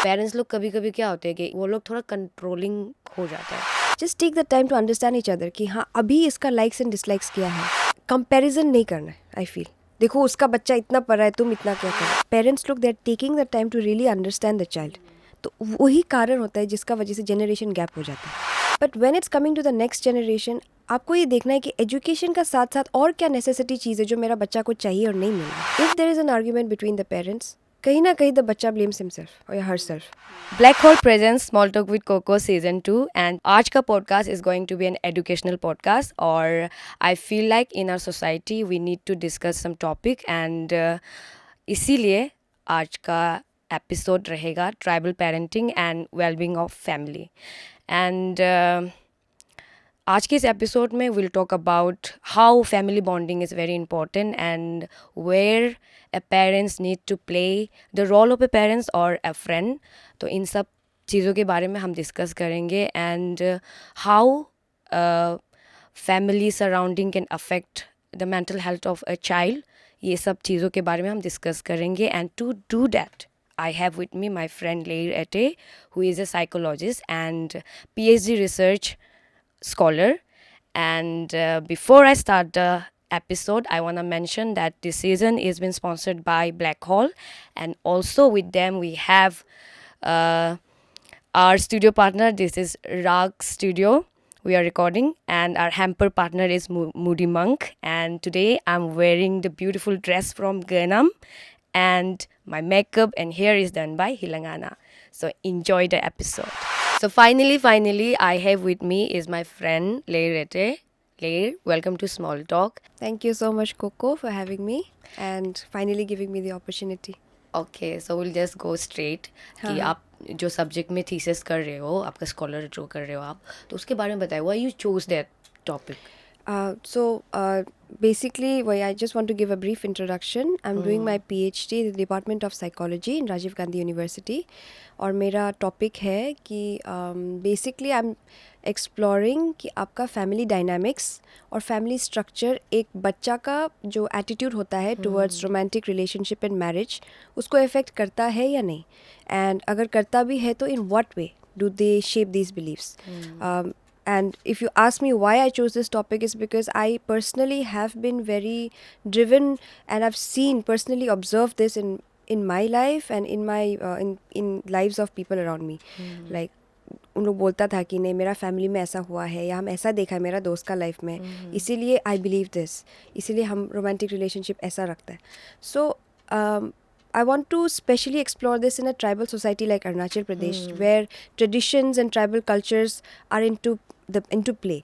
Parents लोग कभी कभी क्या होते हैं कि वो लोग थोड़ा कंट्रोलिंग हो जाता है. Just take the time to understand each other कि हाँ अभी इसका लाइक्स एंड डिसलाइक्स क्या है. कंपैरिजन नहीं करना है. आई फील देखो उसका बच्चा इतना पढ़ रहा है, तुम इतना क्या कर रहे हो. पेरेंट्स लोग they are taking the time to really understand the child. तो वही कारण होता है जिसका वजह से जनरेशन गैप हो जाता है. But when it's coming to the next generation, आपको ये देखना है कि एजुकेशन का साथ साथ और क्या नेसेसिटी चीज़ है जो मेरा बच्चा को चाहिए और नहीं मिल रहा. If there is an argument between the parents, कहीं ना कहीं द बच्चा ब्लेम्स हिमसेल्फ और herself. Black Hole presents Small Talk with Coco season 2 and आज का podcast is going to be an educational podcast और I feel like in our society we need to discuss some topic and इसीलिए आज का episode रहेगा tribal parenting and well-being of family and आज के इस एपिसोड में will talk about how family bonding is very important and where a parents need to play the role of a parents और a friend. तो इन सब चीज़ों के बारे में हम डिस्कस करेंगे and how family surrounding can affect the mental health of a child. ये सब चीज़ों के बारे में हम डिस्कस करेंगे and to do that I have with me my friend Leir Ete, who is a psychologist and PhD research scholar. And before I start the episode, I want to mention that this season is been sponsored by Black Hole, and also with them we have uh, our studio partner. This is Rag Studio. We are recording, and our hamper partner is Moody Monk. And today I'm wearing the beautiful dress from Ganam, and my makeup and hair is done by Hilangana. So enjoy the episode. So finally, I have with me is my friend Leir Ete. Leir, welcome to Small Talk. Thank you so much, Coco, for having me and finally giving me the opportunity. Okay, so we'll just go straight कि आप जो subject में thesis कर रहे हो, आपका scholar जो कर रहे हो आप, तो उसके बारे में बताइए. Why you chose that topic? Basically, I just want to give a brief introduction. I'm doing my PhD in the Department of Psychology in Rajiv Gandhi University. और मेरा टॉपिक है कि बेसिकली आई एम एक्सप्लोरिंग कि आपका family dynamics और family structure एक बच्चा का जो एटीट्यूड होता है towards romantic relationship and marriage उसको इफेक्ट करता है या नहीं. एंड अगर करता भी है तो in what way do they shape these believes. And if you ask me why I chose this topic is because I personally have been very driven and I've seen personally observed this in my life and in my in lives of people around me. Like उन लोग बोलता था कि नहीं मेरा family में ऐसा हुआ है या हम ऐसा देखा है मेरा दोस्त का लाइफ में, इसीलिए आई बिलीव दिस, इसीलिए हम रोमांटिक रिलेशनशिप ऐसा रखता है. सो I want to specially explore this in a tribal society like Arunachal Pradesh, where traditions and tribal cultures are into play.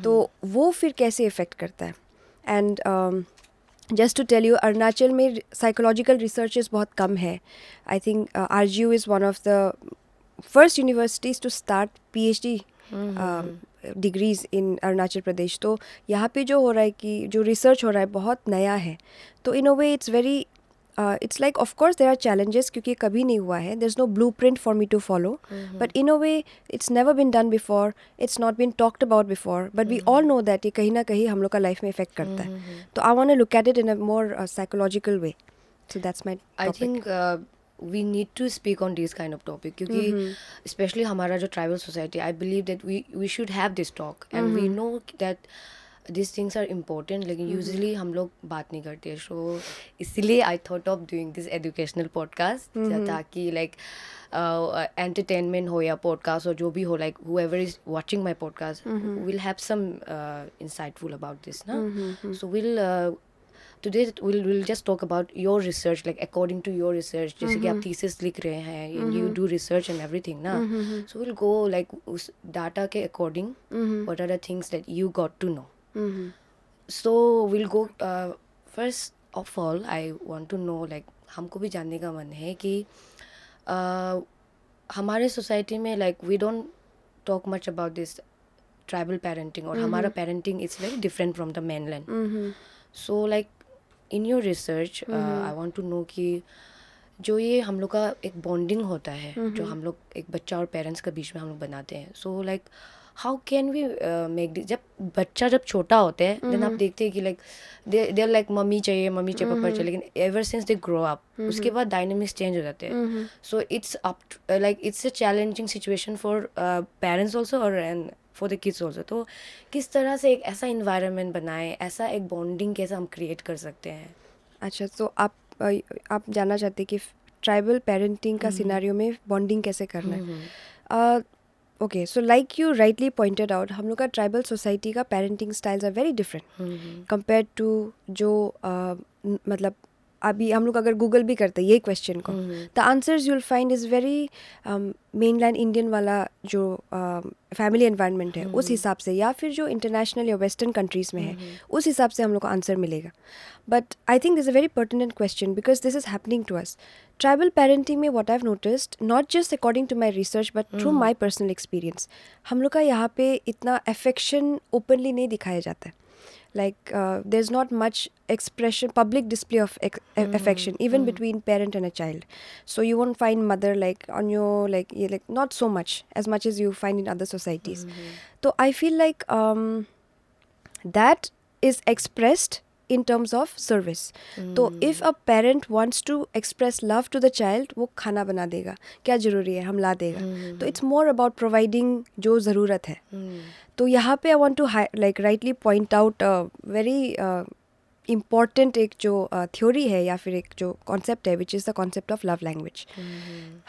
तो वो फिर कैसे इफेक्ट करता है. And just to tell you, Arunachal में साइकोलॉजिकल रिसर्चेस बहुत कम है. I think RGU is one of the first universities to start PhD degrees in Arunachal Pradesh. तो यहाँ पे जो हो रहा है कि जो रिसर्च हो रहा है बहुत नया है. तो in a way it's very it's like of course there are challenges क्योंकि कभी नहीं हुआ है. there's no blueprint for me to follow, but in a way it's never been done before, it's not been talked about before, but we all know that ये कहीं ना कहीं हम लोग का लाइफ में इफेक्ट करता है. तो I want to look at it in a more psychological way. So that's my topic. I think we need to speak on this kind of topic क्योंकि especially हमारा जो tribal society, I believe that we should have this talk and we know that these things are important, लेकिन usually हम लोग बात नहीं करते. सो इसीलिए I thought of doing this educational podcast ताकि लाइक एंटरटेनमेंट हो या पॉडकास्ट हो जो भी हो, like whoever is watching my podcast will have some insightful about this ना. So today we'll just talk about your research, like according to your research, जैसे कि आप thesis लिख रहे हैं, you do research and everything ना. So we'll go like उस data के according what are the things that you got to know. So we'll go first of all I want to know, like हमको भी जानने का मन है कि हमारे सोसाइटी में like we don't talk much about this tribal parenting और हमारा parenting is very different from the mainland. So like in your research I want to know कि जो ये हम लोग का एक बॉन्डिंग होता है जो हम लोग एक बच्चा और पेरेंट्स के बीच में हम लोग बनाते हैं. So like how can we make this, जब बच्चा जब छोटा होते हैं देन आप देखते हैं कि like they are like mummy चाहिए पापा चाहिए, लेकिन ever since they grow up उसके बाद डायनेमिक्स चेंज हो जाते हैं. So it's up like it's a challenging situation for parents also और and for the kids also. तो किस तरह से एक ऐसा इन्वायरमेंट बनाए, ऐसा एक बॉन्डिंग कैसे हम क्रिएट कर सकते हैं? अच्छा, तो आप जानना चाहते हैं कि ट्राइबल पेरेंटिंग का सिनारियो में बॉन्डिंग कैसे करना है? Okay, so like you rightly pointed out, हम लोग का ट्राइबल सोसाइटी का parenting styles are very different compare to जो मतलब अभी हम लोग अगर गूगल भी करते हैं ये क्वेश्चन को, the answers you'll find is very mainland Indian वाला जो फैमिली एनवायरनमेंट है उस हिसाब से, या फिर जो इंटरनेशनल या वेस्टर्न कंट्रीज़ में है उस हिसाब से हम लोग को आंसर मिलेगा. But I think this a very pertinent question because this is happening to us. Tribal parenting में what I have noticed, not just according to my research but through my personal experience, हम लोग का यहाँ पे इतना affection openly नहीं दिखाया जाता है. Like there's not much expression, public display of affection even between parent and a child. So you won't find mother like on your like not so much as you find in other societies. So I feel like that is expressed in terms of service. तो if a parent wants to express love to the child, वो खाना बना देगा, क्या ज़रूरी है हम ला देगा. तो it's more about providing जो ज़रूरत है. तो यहाँ पे I want to like rightly point out very important एक जो थ्योरी है या फिर एक जो कॉन्सेप्ट है which is the concept of love language.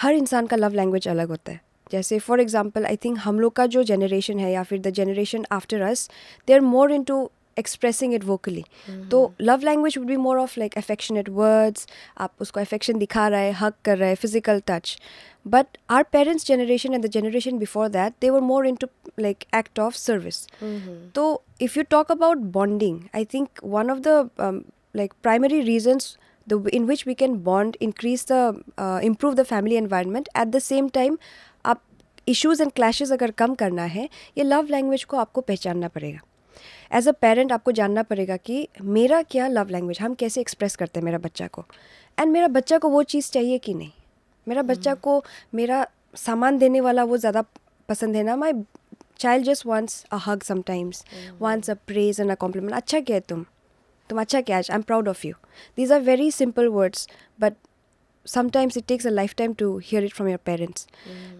हर इंसान का लव लैंग्वेज अलग होता है. जैसे फॉर एग्जांपल आई थिंक हम लोग का जो जनरेशन है या फिर the generation after us, they are more into expressing it vocally. तो love language would be more of like affectionate words, आप उसको affection दिखा रहा है, hug कर रहा है, physical touch. But our parents' generation and the generation before that, they were more into like act of service. So if you talk about bonding, I think one of the like primary reasons in which we can bond, increase the improve the family environment, at the same time आप issues and clashes अगर कम करना है, ये love language को आपको पहचानना पड़ेगा. As a parent आपको जानना पड़ेगा कि मेरा क्या लव लैंग्वेज, हम कैसे एक्सप्रेस करते हैं मेरा बच्चा को, एंड मेरा बच्चा को वो चीज़ चाहिए कि नहीं. मेरा बच्चा को मेरा सामान देने वाला वो ज़्यादा पसंद है ना, my child just wants a hug sometimes, wants a praise and a compliment. अच्छा क्या है तुम अच्छा क्या है, I am proud of you. These are very simple words but sometimes it takes a lifetime to hear it from your parents.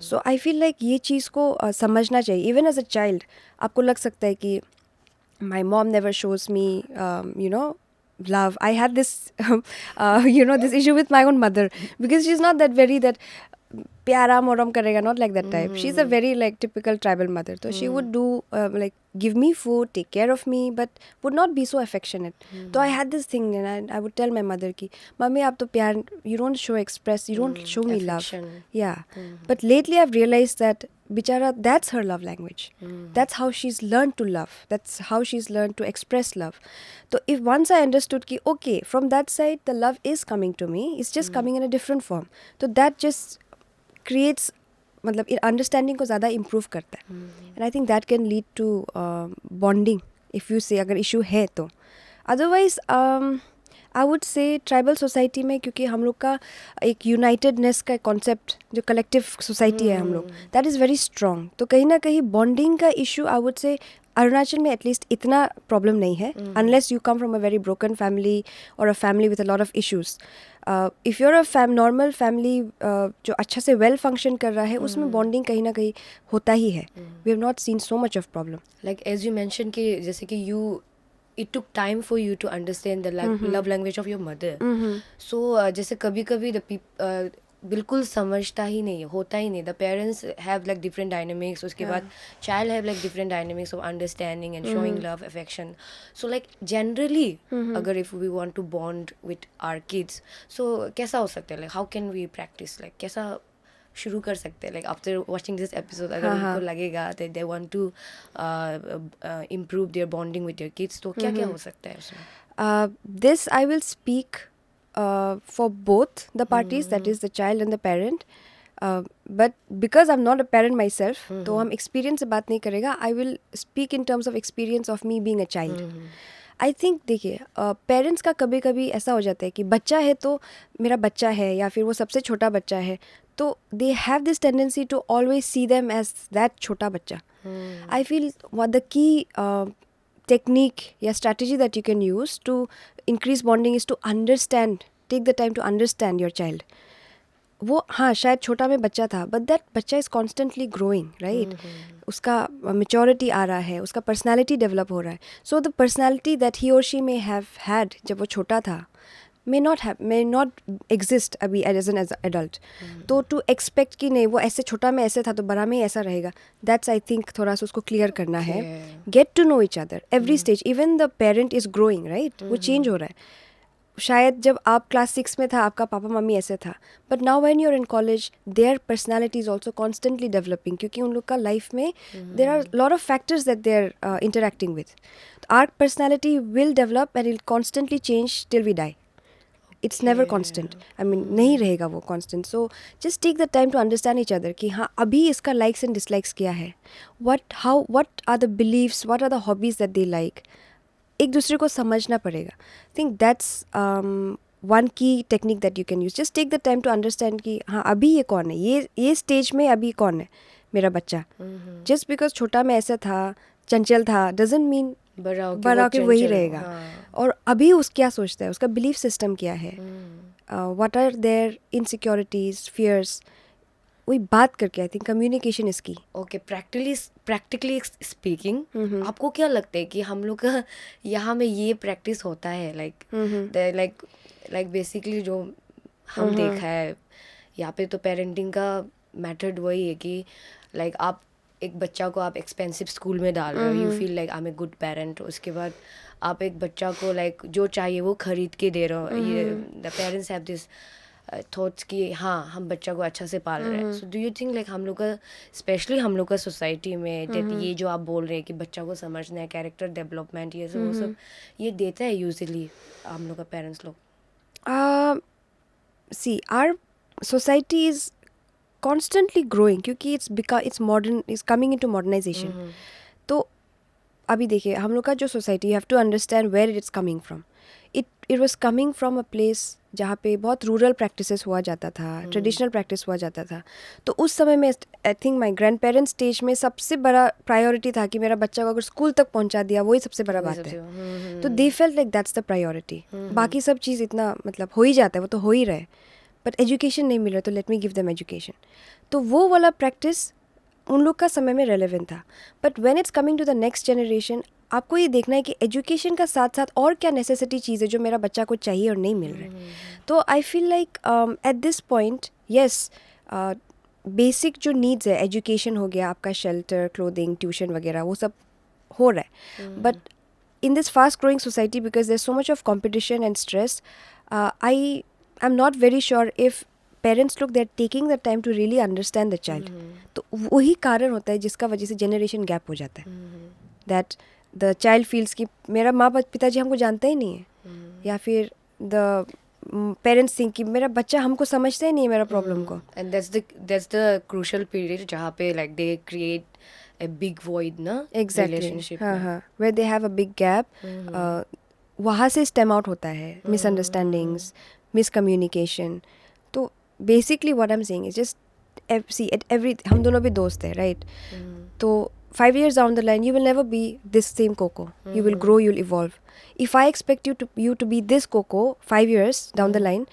So I feel like ये चीज़ को समझना चाहिए. इवन एज अ चाइल्ड आपको लग सकता है कि my mom never shows me love. I had this this issue with my own mother because she's not that very that प्यारा मोरम करेगा, not like that type. She's a very like typical tribal mother. So she would do like give me food, take care of me, but would not be so affectionate. So I had this thing and I would tell my mother ki, Mummy, aap to pyar, you don't express, you don't show me Affection. love. Yeah. But lately I've realized that bichara, that's her love language. That's how she's learned to love. That's how she's learned to express love. So if once I understood ki, okay, from that side the love is coming to me, it's just coming in a different form. So that just creates मतलब understanding को ज़्यादा improve करता है. And I think that can lead to bonding if you say अगर issue है तो. Otherwise I would say tribal society में, क्योंकि हम लोग का एक यूनाइटेडनेस का कॉन्सेप्ट जो कलेक्टिव सोसाइटी है हम लोग, दैट इज़ वेरी स्ट्रॉन्ग. तो कहीं ना कहीं बॉन्डिंग का इशू आई वुड से अरुणाचल में एटलीस्ट इतना प्रॉब्लम नहीं है, unless you come from a very broken family और a family with a lot of issues. If you're a normal family जो अच्छा से वेल फंक्शन कर रहा है, उसमें बॉन्डिंग कहीं ना कहीं होता ही है. We have not seen so much of problem. Like as you mention कि जैसे कि it took time for you to understand the love language of your mother. So जैसे कभी कभी the people बिल्कुल समझता ही नहीं, होता ही नहीं. The parents have like different dynamics. उसके बाद child have like different dynamics of understanding and showing love, affection. So like generally अगर if we want to bond with our kids, so कैसा हो सकता है, like how can we practice, like कैसा शुरू कर सकते हैं. Like after watching this episode अगर उनको लगेगा that they want to improve their bonding with their kids, तो क्या क्या हो सकता है उसमें? This I will speak for both the parties, that is the child and the parent. But because I'm not a parent myself, तो हम experience से बात नहीं करेगा. I will speak in terms of experience of me being a child. I think देखिए, parents का कभी कभी ऐसा हो जाता है कि बच्चा है तो मेरा बच्चा है, या फिर वो सबसे छोटा बच्चा है तो they have this tendency to always see them as that छोटा बच्चा. I feel what the key technique या strategy that you can use to increase bonding is to understand, take the time to understand your child. वो हाँ शायद छोटा में बच्चा था, बट दैट बच्चा इज़ कॉन्स्टेंटली ग्रोइंग, राइट. उसका मेच्योरिटी आ रहा है, उसका पर्सनैलिटी डेवलप हो रहा है. So the personality that he और शी मे हैव हैड जब वो छोटा था may not exist अभी एज एन एडल्ट. तो टू एक्सपेक्ट कि नहीं वो ऐसे छोटा में ऐसे था तो बड़ा में ऐसा रहेगा, दैट्स आई थिंक थोड़ा सा उसको क्लियर करना है. Get to know each other every stage. Even the parent is growing, right. वो चेंज हो रहा है. शायद जब आप क्लास 6 में था आपका पापा मम्मी ऐसे था, but now when you are in college their personality is also constantly developing, क्योंकि उन लोग का लाइफ में there are lot of factors that they are interacting with. Our personality will develop and will constantly change till we die. It's never constant. I mean नहीं रहेगा वो constant. So just take the time to understand each other कि हाँ अभी इसका likes and dislikes क्या है, what are the believes, what are the hobbies that they like. एक दूसरे को समझना पड़ेगा. I think that's one key technique that you can use. Just take the time to understand कि हाँ अभी ये कौन है, ये स्टेज में अभी कौन है मेरा बच्चा. जस्ट बिकॉज छोटा में ऐसा था, चंचल था, डजेंट मीन बड़ा के वही रहेगा. और अभी उस क्या सोचता है, उसका बिलीफ सिस्टम क्या है, what are their insecurities, fears, वही बात करके. I think communication is key. Okay, practically speaking आपको क्या लगता है कि हम लोग का यहाँ में ये प्रैक्टिस होता है, लाइक बेसिकली जो हम देखा है यहाँ पे, तो पेरेंटिंग का मेथड वही है कि लाइक आप एक बच्चा को आप एक्सपेंसिव स्कूल में डाल रहे हो, you feel like I am a good parent. उसके बाद आप एक बच्चा को लाइक जो चाहिए वो खरीद के दे रहे हो. ये the parents have this thoughts कि हाँ हम बच्चा को अच्छा से पाल रहे हैं. So do you think like हम लोग का, स्पेशली हम लोग का सोसाइटी में ये जो आप बोल रहे हैं कि बच्चा को समझना है, कैरेक्टर डेवलपमेंट, ये सब वो सब ये देता है यूजुअली हम लोग का पेरेंट्स लोग? See our society is constantly growing, क्योंकि it's modern, is coming into modernisation. तो अभी देखिए हम लोग का जो society, you have to understand where it is coming from. It was coming from a place जहाँ पे बहुत रूरल प्रैक्टिसेस हुआ जाता था, ट्रेडिशनल प्रैक्टिस हुआ जाता था. तो उस समय में I think my grand parents stage में सबसे बड़ा प्रायोरिटी था कि मेरा बच्चा को अगर स्कूल तक पहुँचा दिया वही सबसे बड़ा बात है. तो they felt like that's the priority. बाकी सब चीज़ इतना मतलब हो ही जाता है, वो तो हो ही रहे, बट एजुकेशन नहीं मिल रहा, तो let me give them education. तो वो वाला प्रैक्टिस उन लोग का समय में रेलेवेंट था. But when it's coming to the next generation, आपको ये देखना है कि एजुकेशन का साथ साथ और क्या नेसेसिटी चीज़ है जो मेरा बच्चा को चाहिए और नहीं मिल रहा है. तो I feel like at this point yes, basic जो नीड्स है, एजुकेशन हो गया, आपका शेल्टर, क्लोथिंग, ट्यूशन वगैरह, वो सब हो रहा है. But in this fast growing society, because there's so much of competition and stress, I'm not very sure if parents look, they're taking the time to really understand the child. तो वही कारण होता है जिसका वजह से जनरेशन गैप हो जाता है. दैट द चाइल्ड फील्स कि मेरा माँ पिताजी हमको जानते ही नहीं है, या फिर द पेरेंट्स थिंक कि मेरा बच्चा हमको समझता ही नहीं है मेरा प्रॉब्लम को. And that's the crucial period जहाँ पे like they create a big void na relationship. हाँ, where they have a big gap. वहाँ से स्टेम आउट होता है मिसअंडरस्टैंडिंग्स, मिसकम्युनिकेशन. तो basically what I am saying is just see at every, हम दोनों भी दोस्त हैं, राइट. तो 5 years down the line you will never be this same Coco. You will grow, you'll evolve. If I expect you to be this Coco 5 years down the line,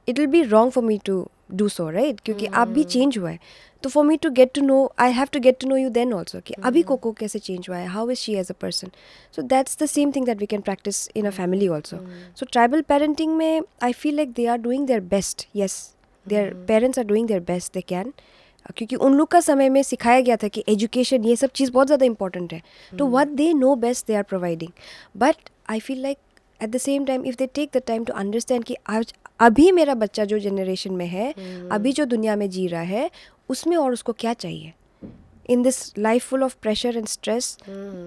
it will be wrong for me to do so, right? क्योंकि आप भी change हुआ है. तो for me to get to know, I have to get to know you then also कि अभी कोको कैसे change हुआ है, how is she as a person. So that's the same thing that we can practice in a family also. So tribal parenting में I feel like they are doing their best. Yes, their parents are doing their best they can, क्योंकि उन लोग का समय में सिखाया गया था कि एजुकेशन ये सब चीज़ बहुत ज़्यादा इंपॉर्टेंट है. तो what they know best they are providing. But I feel like at the same time if they take the time to understand कि आज अभी मेरा बच्चा जो जनरेशन में है, अभी जो दुनिया में जी रहा है, उसमें और उसको क्या चाहिए. In this life full of pressure and stress,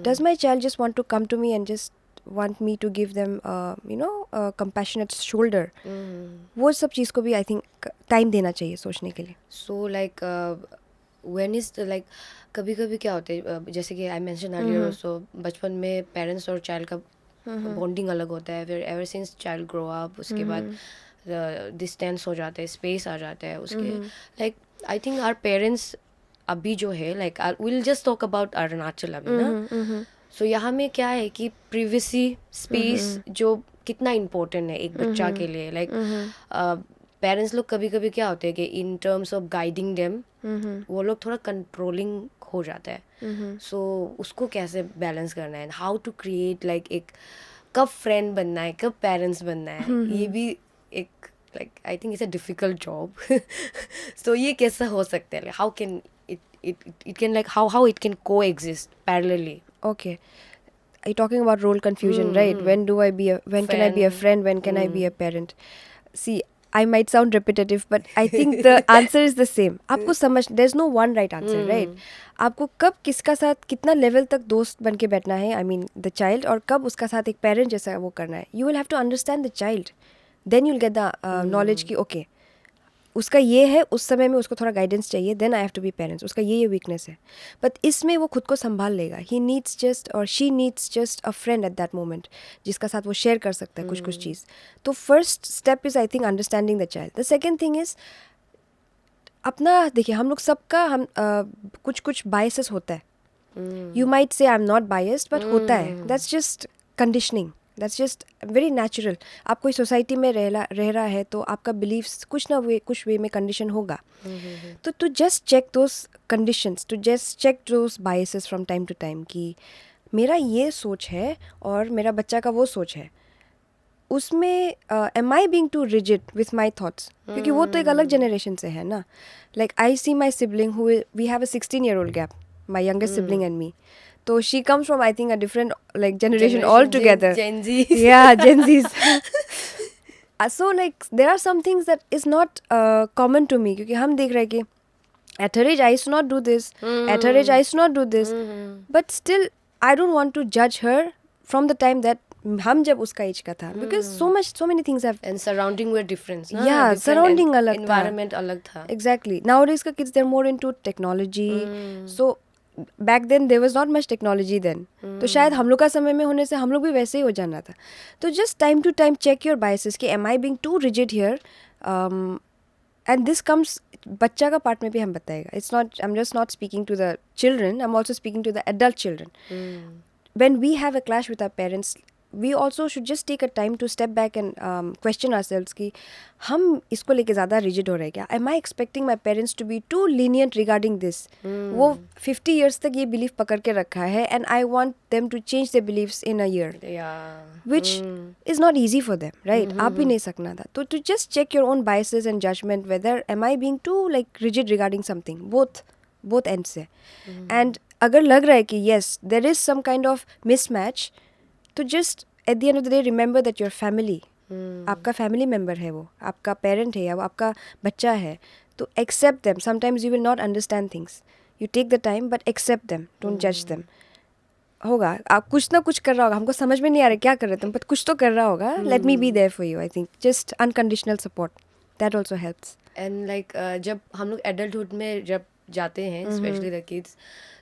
does my child just want to come to me and just want me to give them a compassionate shoulder. वो सब चीज़ को भी आई थिंक टाइम देना चाहिए सोचने के लिए. So like when is like कभी कभी क्या होता है, जैसे कि आई मेंशन अर्लियर, सो बचपन में पेरेंट्स और चाइल्ड का बॉन्डिंग अलग होता है. फिर ever since child grow up, उसके बाद डिस्टेंस हो जाता है, स्पेस आ जाता है उसके. Like I think our parents अभी जो है, like will just talk about Arunachal अभी ना. सो यहाँ में क्या है कि प्रिवेसी स्पेस जो कितना इम्पोर्टेंट है एक बच्चा के लिए. लाइक पेरेंट्स लोग कभी कभी क्या होते हैं कि इन टर्म्स ऑफ गाइडिंग देम वो लोग थोड़ा कंट्रोलिंग हो जाता है. सो उसको कैसे बैलेंस करना है, हाउ टू क्रिएट लाइक एक कब फ्रेंड बनना है, कब पेरेंट्स बनना है, ये भी एक like I think it's a difficult job. सो ये कैसा हो सकता है, how can it can like how it can coexist parallelly. Okay. Are you talking about role confusion, right? When can I be a friend? When can I be a parent? See, I might sound repetitive, but I think the answer is the same. आपको समझ, there's no one right answer, right? आपको कब किसका साथ कितना level तक दोस्त बन के बैठना है, I mean the child, और कब उसका साथ एक पेरेंट जैसा वो करना है. You will have to understand the child. Then you'll get the knowledge कि okay, उसका ये है, उस समय में उसको थोड़ा गाइडेंस चाहिए, then I have to be parents. उसका ये वीकनेस है, बट इसमें वो खुद को संभाल लेगा. ही नीड्स जस्ट और she needs just a friend at that moment जिसका साथ वो शेयर कर सकता है कुछ चीज़. तो first step is I think understanding the child. The second thing is अपना, देखिए हम लोग सबका हम कुछ बायसेस होता है. You might say I am not biased, but होता है. That's just conditioning, that's just very natural. आप कोई सोसाइटी में रह रहा है तो आपका बिलीव्स कुछ वे में कंडीशन होगा. तो to just check those conditions, to just check those biases from time to time कि मेरा ये सोच है और मेरा बच्चा का वो सोच है, उसमें am I being too rigid with my thoughts, क्योंकि वो तो एक अलग जनरेशन से है ना. Like I see my sibling who we have a 16-year-old gap, my youngest sibling and me. So she comes from, I think, a different like generation altogether. Gen Z. Yeah, Gen Zs. So like there are some things that is not common to me, क्योंकि हम देख रहे हैं कि at her age I used to not do this, at her age I used to not do this, but still I don't want to judge her from the time that हम जब उसका as का था, because so many things have And surrounding were different. Yeah, different surrounding अलग था. environment अलग था. Exactly. Nowadays का kids they're more into technology. So back then there was not much technology then. तो शायद हम लोग का समय में होने से हम लोग भी वैसे ही हो जाना था. तो just time to time check your biases कि am I being too rigid here, and this comes बच्चा का पार्ट में भी हम बताएगा. It's not, I'm just not speaking to the children, I'm also speaking to the adult children. When we have a clash with our parents, we also should just take a time to step back and question ourselves कि हम इसको लेके ज़्यादा rigid हो रहे हैं क्या? Am I expecting my parents to be too lenient regarding this? वो 50 years तक ये belief पकड़ के रखा है, and I want them to change their beliefs in a year. Yeah. Which is not easy for them, right? आप भी नहीं सकना था. तो to just check your own biases and judgment, whether am I being too like rigid regarding something, both ends से. And अगर लग रहा है कि yes, there is some kind of mismatch, तो just at the end of the day remember that your family, आपका family member है, वो आपका पेरेंट है या वो आपका बच्चा है. तो accept them. Sometimes you will not understand things, you take the time but accept them, don't जज देम. होगा आप कुछ ना कुछ कर रहा होगा, हमको समझ में नहीं आ रहा क्या कर रहे तुम, बट कुछ तो कर रहा होगा. Let me be there for you. I think just unconditional support, that also helps. And like जब हम लोग एडल्टहुड में जब जाते हैं, स्पेशली द किड्स,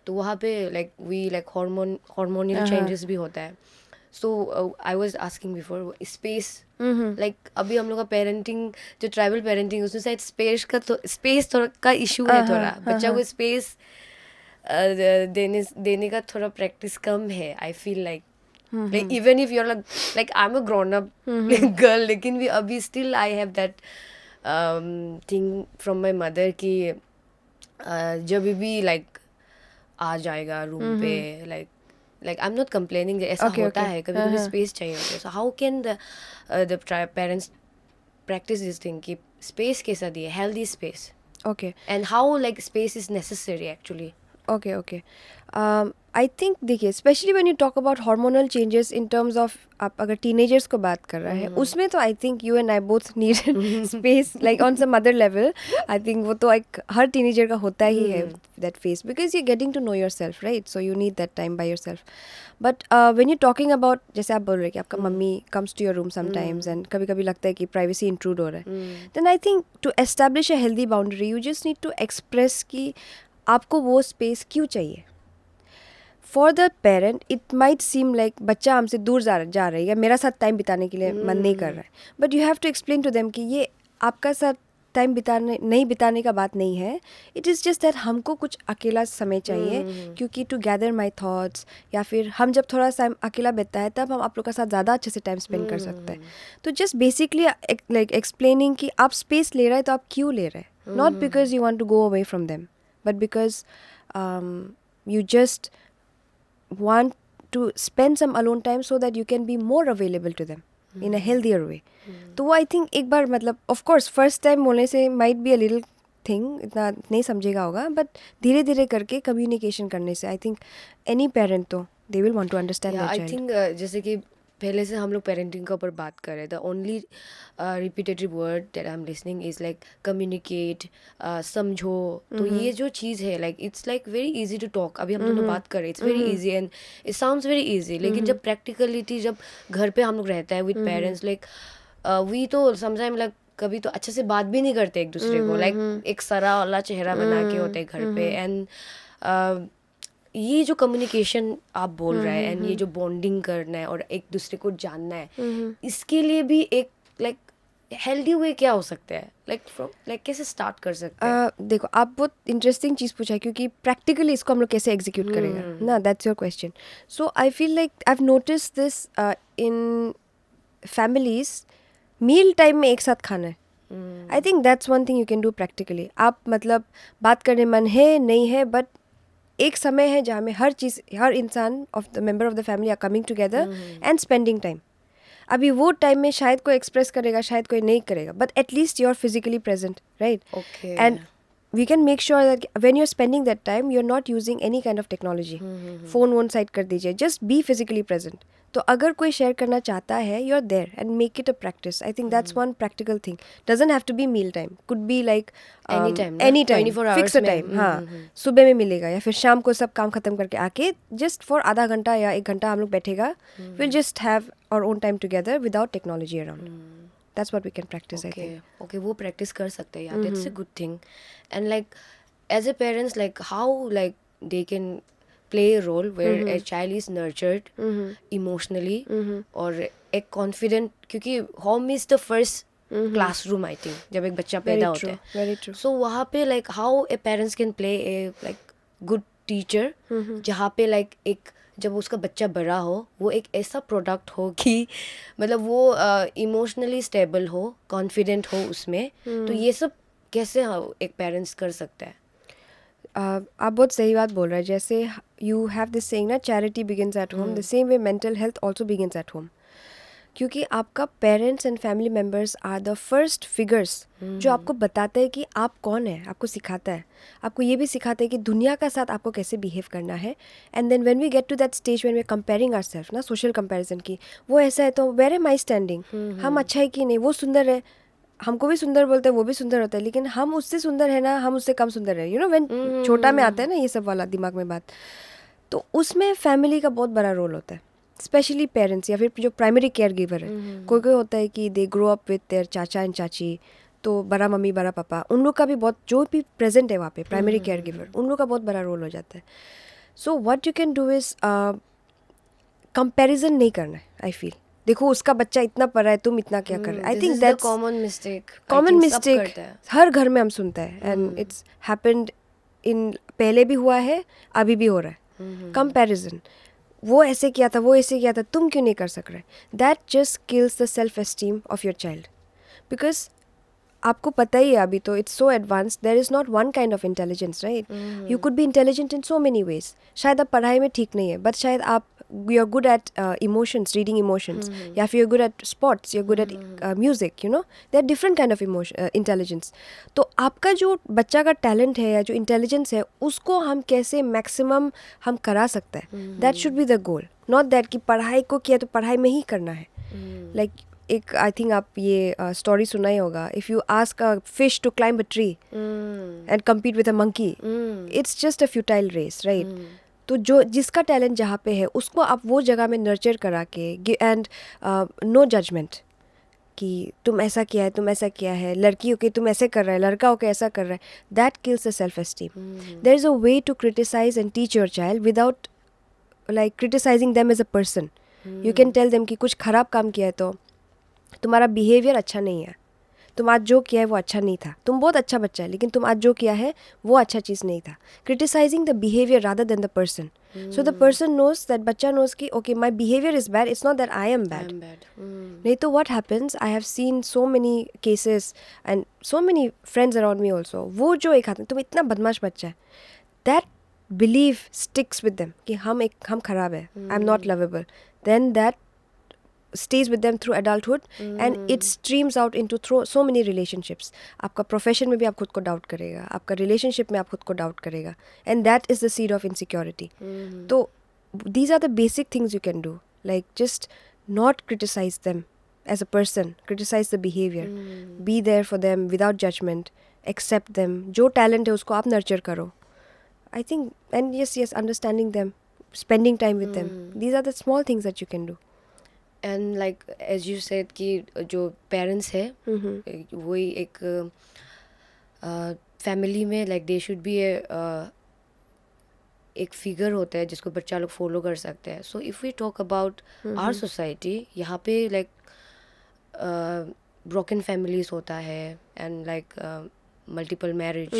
तो वहाँ पे like we like hormonal changes भी होता है. So I was asking before space, like अभी हम लोग का पेरेंटिंग जो ट्राइबल पेरेंटिंग उसमें शायद स्पेस थोड़ा का इशू है. थोड़ा बच्चा को स्पेस देने का थोड़ा प्रैक्टिस कम है. I feel like even if you are like I am a grown up girl, लेकिन भी अभी still I have that thing from my mother कि जब भी लाइक आ जाएगा रूम पे, like I am not complaining, ऐसा होता है कभी कभी स्पेस चाहिए होता है. So how can the parents practice this thing कि स्पेस कैसा दिए, healthy space, okay, and how like space is necessary actually. Okay. I think देखिए, specially when you talk about hormonal changes in terms of, आप अगर teenagers को बात कर रहे हैं, उसमें तो I think you and I both need space, like on some other level. I think वो तो एक हर टीनेजर का होता ही है that phase, because you getting to know yourself, right? So you need that time by yourself. But when you talking about, जैसे आप बोल रहे हैं कि आपका मम्मी comes to your room sometimes and कभी कभी लगता है कि प्राइवेसी इंट्रूड हो रहा है, then I think to establish a healthy boundary you just need to express कि आपको वो स्पेस क्यों चाहिए. For the parent it might seem like बच्चा हमसे दूर जा रहा है या मेरा साथ टाइम बिताने के लिए मन नहीं कर रहा है, but you have to explain to them कि ये आपका साथ टाइम बिताने का बात नहीं है. इट इज़ जस्ट दैट हमको कुछ अकेला समय चाहिए, क्योंकि टू गैदर माई थाट्स, या फिर हम जब थोड़ा सा अकेला बैठता है तब हम आप लोग का साथ ज़्यादा अच्छे से टाइम स्पेंड कर सकते हैं. तो जस्ट बेसिकली लाइक एक्सप्लेनिंग कि आप स्पेस ले रहे हैं तो आप क्यों ले रहे हैं, not because you want to go away from them, but because you just want to spend some alone time so that you can be more available to them in a healthier way. तो वो I think एक बार मतलब of course first time बोलने से might be a little thing, इतना नहीं समझेगा होगा, बट धीरे धीरे करके कम्युनिकेशन करने से आई थिंक एनी पेरेंट तो they will want to understand their I child. Think जैसे कि पहले से हम लोग पेरेंटिंग के ऊपर बात कर रहे थे, only repetitive word that I am listening is like communicate, समझो. तो ये जो चीज़ है like it's like very easy to talk. अभी हम दोनों बात कर रहे हैं, it's very easy and it sounds very easy, लेकिन जब प्रैक्टिकलिटी जब घर पे हम लोग रहता है विद पेरेंट्स, लाइक वी तो समटाइम लाइक कभी तो अच्छे से बात भी नहीं करते एक दूसरे को, लाइक एक सरा वाला चेहरा बना के होते हैं घर पे. एंड ये जो कम्युनिकेशन आप बोल रहे हैं एंड ये जो बॉन्डिंग करना है और एक दूसरे को जानना है, इसके लिए भी एक लाइक हेल्दी वे क्या हो सकता है, लाइक कैसे स्टार्ट कर सकते हैं? देखो आप बहुत इंटरेस्टिंग चीज़ पूछा, क्योंकि प्रैक्टिकली इसको हम लोग कैसे एग्जीक्यूट करेगा ना, that's your question. So I feel like I have notice this in families, meal time में एक साथ खाना है. I think that's one thing you can do practically. आप मतलब बात करने मन है नहीं है, बट एक समय है जहाँ में हर इंसान of the member of the family are coming together and spending time. अभी वो टाइम में शायद कोई एक्सप्रेस करेगा, शायद कोई नहीं करेगा, but at least you are physically present, right? Okay. And we can make sure that when you're spending that time you're not using any kind of technology. phone one side कर दीजिए, just be physically present. तो अगर कोई share करना चाहता है, you're there and make it a practice. I think that's one practical thing. Doesn't have to be meal time, could be like Anytime, anytime 24 hours fix a में. time. हाँ, सुबह में मिलेगा या फिर शाम को सब काम खत्म करके आके just for आधा घंटा या 1 घंटा हम लोग बैठेगा. We'll just have our own time together without technology around. That's what we can practice, I think. Okay, वो practice कर सकते हैं. Yeah, that's a good thing. And like as a parents, like how like they can play a role where a child is nurtured emotionally और एक confident, क्योंकि home is the first classroom I think जब एक बच्चा पैदा होता है. Very true. So वहाँ पे like how a parents can play a like good teacher, जहाँ पे like एक जब उसका बच्चा बड़ा हो वो एक ऐसा प्रोडक्ट हो कि मतलब वो इमोशनली स्टेबल हो, कॉन्फिडेंट हो उसमें. तो ये सब कैसे एक पेरेंट्स कर सकता है? आप बहुत सही बात बोल रहे हैं. जैसे यू हैव दिस सेइंग ना, charity begins at home, the same way mental health also begins at home. क्योंकि आपका parents and family members are the first figures जो आपको बताते हैं कि आप कौन है, आपको सिखाता है, आपको ये भी सिखाते हैं कि दुनिया का साथ आपको कैसे बिहेव करना है. And then when we get to that stage when we are comparing ourself ना, सोशल कंपैरिजन की, वो ऐसा है तो वेयर एम आई स्टैंडिंग, हम अच्छा है कि नहीं, वो सुंदर है, हमको भी सुंदर बोलते हैं, वो भी सुंदर होता है, लेकिन हम उससे सुंदर है ना, हम उससे कम सुंदर है, यू नो, व्हेन छोटा में आता है ना ये सब वाला दिमाग में बात. तो उसमें फैमिली का बहुत बड़ा रोल होता है, स्पेशली पेरेंट्स या फिर जो प्राइमरी केयर गिवर है. कोई कोई होता है कि दे ग्रो अप विथ देयर चाचा एंड चाची, तो बड़ा मम्मी बड़ा पापा, उन लोग का भी बहुत, जो भी प्रेजेंट है वहाँ पे प्राइमरी केयर गिवर, उन लोग का बहुत बड़ा रोल हो जाता है. So what you can do is comparison नहीं करना है. आई फील देखो उसका बच्चा इतना पढ़ा है, तुम इतना क्या कर रहे. I think that's common mistake. हर घर में हम सुनते हैं एंड इट्स हैपेंड इन, पहले भी हुआ है, अभी भी हो रहा है. कंपैरिजन, वो ऐसे किया था, वो ऐसे किया था, तुम क्यों नहीं कर सक रहे. That just kills the self esteem of your child. Because आपको पता ही है अभी तो it's so advance, there is not one kind of intelligence, right? You could be intelligent in so many ways. शायद आप पढ़ाई में ठीक नहीं है, बट शायद आप you are good at emotions, reading emotions, या फिर you are good at sports, you are good at music, you know, there are different kind of intelligence. तो आपका जो बच्चा का टैलेंट है या जो इंटेलिजेंस है, उसको हम कैसे मैक्सिमम हम करा सकते हैं, that should be the goal. Not that कि पढ़ाई को किया तो पढ़ाई में ही करना है. लाइक एक आई थिंक आप ये स्टोरी सुना ही होगा, if you ask a fish to climb a tree and compete with a monkey, it's just a futile race, right? तो जो जिसका टैलेंट जहाँ पे है उसको आप वो जगह में नर्चर करा के, एंड नो जजमेंट कि तुम ऐसा किया है, तुम ऐसा किया है, लड़की होके तुम ऐसे कर रहा है, लड़का होके ऐसा कर रहा है, that kills the self esteem. There is a way to criticise and teach your child without like criticizing them as a person. You can tell them कि कुछ खराब काम किया है तो तुम्हारा बिहेवियर अच्छा नहीं है, तुम आज जो किया है वो अच्छा नहीं था, तुम बहुत अच्छा बच्चा है लेकिन तुम आज जो किया है वो अच्छा चीज़ नहीं था. Criticising the behaviour rather than the person. So the person knows that, बच्चा नोज कि okay my behaviour is bad, it's not that I am bad. नहीं तो what happens, I have seen so many cases and so many friends around me also, वो जो एक आते हैं तुम इतना बदमाश बच्चा है, that believe sticks with them कि हम खराब है, I am not lovable. Then that stays with them through adulthood and it streams out into so many relationships. आपका प्रोफेशन में भी आप खुद को डाउट करेगा, आपका रिलेशनशिप में आप खुद को डाउट करेगा, and that is the seed of insecurity. तो these are the basic things you can do, like just not criticize them as a person, criticize the behavior, be there for them without judgment, accept them. जो talent है उसको आप nurture करो, I think. And yes, understanding them, spending time with them, these are the small things that you can do. And like as you said कि जो parents है वही एक फैमिली में लाइक दे शुड बी एक figure होता है जिसको बच्चा लोग फॉलो कर सकते हैं. So if we talk about our society, यहाँ पे लाइक ब्रोकन फैमिलीज होता है and like multiple marriage.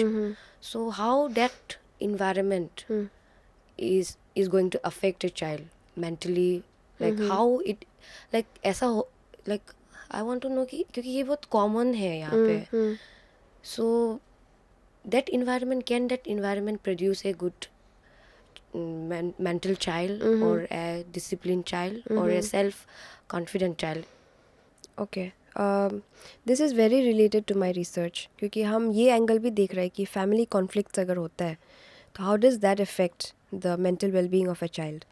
So how that environment is going to affect a child mentally, like how it like ऐसा हो, like I want to know कि क्योंकि ये बहुत common है यहाँ पे. So that environment, can that environment produce a good mental child or a disciplined child or a self confident child? Okay, this is very related to my research, क्योंकि हम ये एंगल भी देख रहे हैं कि फैमिली कॉन्फ्लिक्ट्स अगर होता है तो how does that affect the mental wellbeing of a child.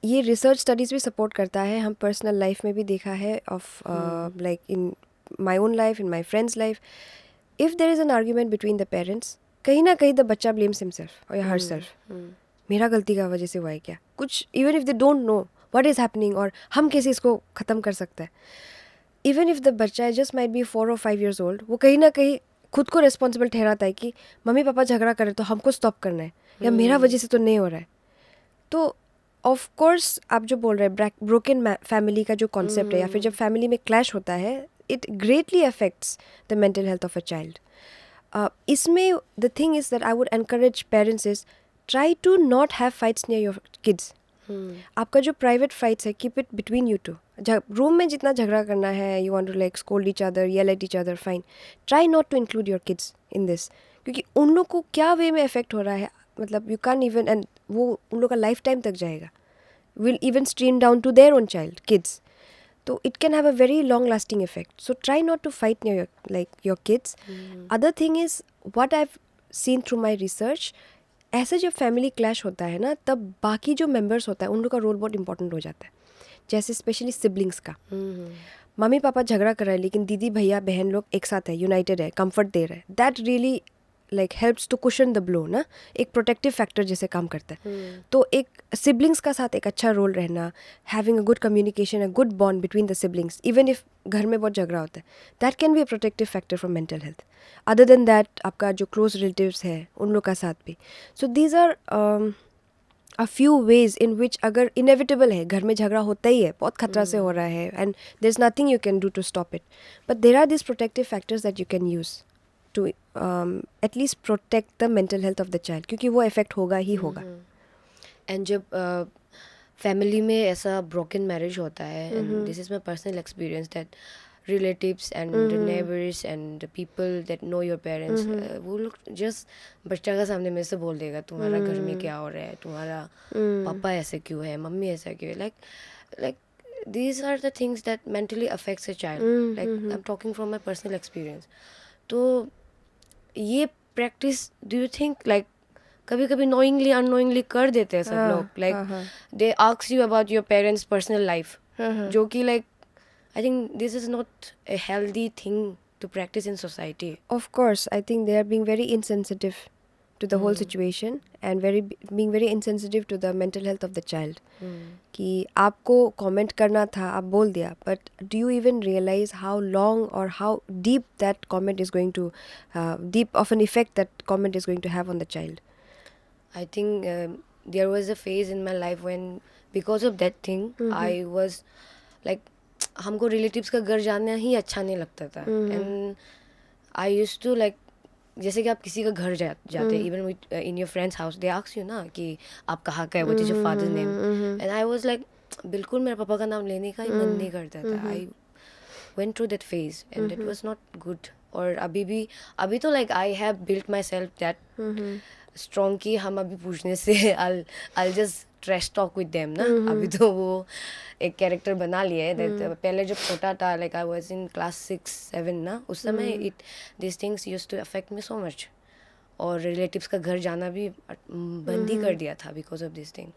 ये रिसर्च स्टडीज़ भी सपोर्ट करता है, हम पर्सनल लाइफ में भी देखा है, of like in my own life, in my friends life. If there is an argument between the parents, कहीं ना कहीं द बच्चा ब्लेम्स हिमसेल्फ और हर सेल्फ. मेरा गलती का वजह से हुआ है क्या कुछ, even if they don't know what is happening और हम कैसे इसको ख़त्म कर सकते हैं. इवन इफ़ द बच्चा just might be 4 or 5 years old, वो कहीं ना कहीं खुद को रिस्पॉन्सिबल ठहराता है कि मम्मी पापा झगड़ा कर रहे तो हमको स्टॉप करना है, या मेरा वजह से तो नहीं हो रहा है. तो ऑफ कोर्स आप जो बोल रहे हैं ब्रोकन फैमिली का जो कॉन्सेप्ट है, या फिर जब फैमिली में क्लैश होता है, it greatly affects the mental health of a child. इसमें the thing is that I would encourage parents is try to not have fights near your kids. आपका जो प्राइवेट फाइट्स है, keep it between you two. Room में जितना झगड़ा करना है, you want to like scold each other, yell at each other, fine. Try not to include your kids in this, क्योंकि उन लोग को क्या वे में इफेक्ट हो रहा है, मतलब यू कैन इवन, एंड वो उन लोग का लाइफ टाइम तक जाएगा, will even stream down to their own child kids. तो it can have a very long lasting effect. So try not to fight near your kids. Other thing is what I have seen through my research, ऐसे जब family clash होता है ना, तब बाकी जो members होता है उन लोग का रोल बहुत इंपॉर्टेंट हो जाता है. जैसे स्पेशली सिबलिंग्स का, मम्मी पापा झगड़ा कर रहे हैं लेकिन दीदी भैया बहन लोग एक साथ है, यूनाइटेड है, कंफर्ट दे रहे हैं. That really like helps to cushion the blow ना, एक प्रोटेक्टिव फैक्टर जैसे काम करता है. तो एक सिबलिंग्स का साथ एक अच्छा रोल रहना, having a good communication, a good bond between the siblings, even if घर में बहुत झगड़ा होता है, that can be a protective factor for mental health. Other than that आपका जो क्लोज रिलेटिव्स है उन लोग का साथ भी. So these are a few ways in which, अगर इनेविटेबल है, घर में झगड़ा होता ही है, बहुत खतरा से हो रहा है, and there is nothing you can do to stop it, but there are this protective factors that you can use to at least protect the mental health of the child, क्योंकि वो इफेक्ट होगा ही होगा. एंड जब family में ऐसा broken marriage होता है, and this is my personal experience, that relatives and the neighbors and the people that know your parents, वो लोग जस्ट बच्चा का सामने में से बोल देगा तुम्हारा घर में क्या हो रहा है, तुम्हारा पापा ऐसे क्यों है, मम्मी ऐसा क्यों है. like these are the things that mentally affects a child. like I'm talking from my personal experience. तो ये practice do you think like कभी कभी नोइंगली अननोइंगली कर देते हैं सब लोग, like they ask you about your parents personal life, जो कि like I think this is not a healthy thing to practice in society. Of course, I think they are being very insensitive to the whole situation, and being very insensitive to the mental health of the child. कि आपको comment करना था, आप बोल दिया, but do you even realize how long or how deep that comment is going to, deep of an effect that comment is going to have on the child? I think there was a phase in my life when because of that thing I was like हमको relatives का घर जाना ही अच्छा नहीं लगता था and I used to like जैसे कि आप किसी का घर जाते हैं even with in your friends house they ask you ना कि आप कहाँ का है what is your father's name and I was like बिल्कुल मेरे पापा का नाम लेने का ही मन नहीं करता था आई went through that phase and it was not good और अभी तो like I have built myself that strong कि हम अभी पूछने से I'll just trash talk with them ना अभी तो वो एक कैरेक्टर बना लिया है that पहले जब छोटा था like I was in class 6-7 ना उस समय these things used to affect me so much और relatives का घर जाना भी बंद ही कर दिया था because of this thing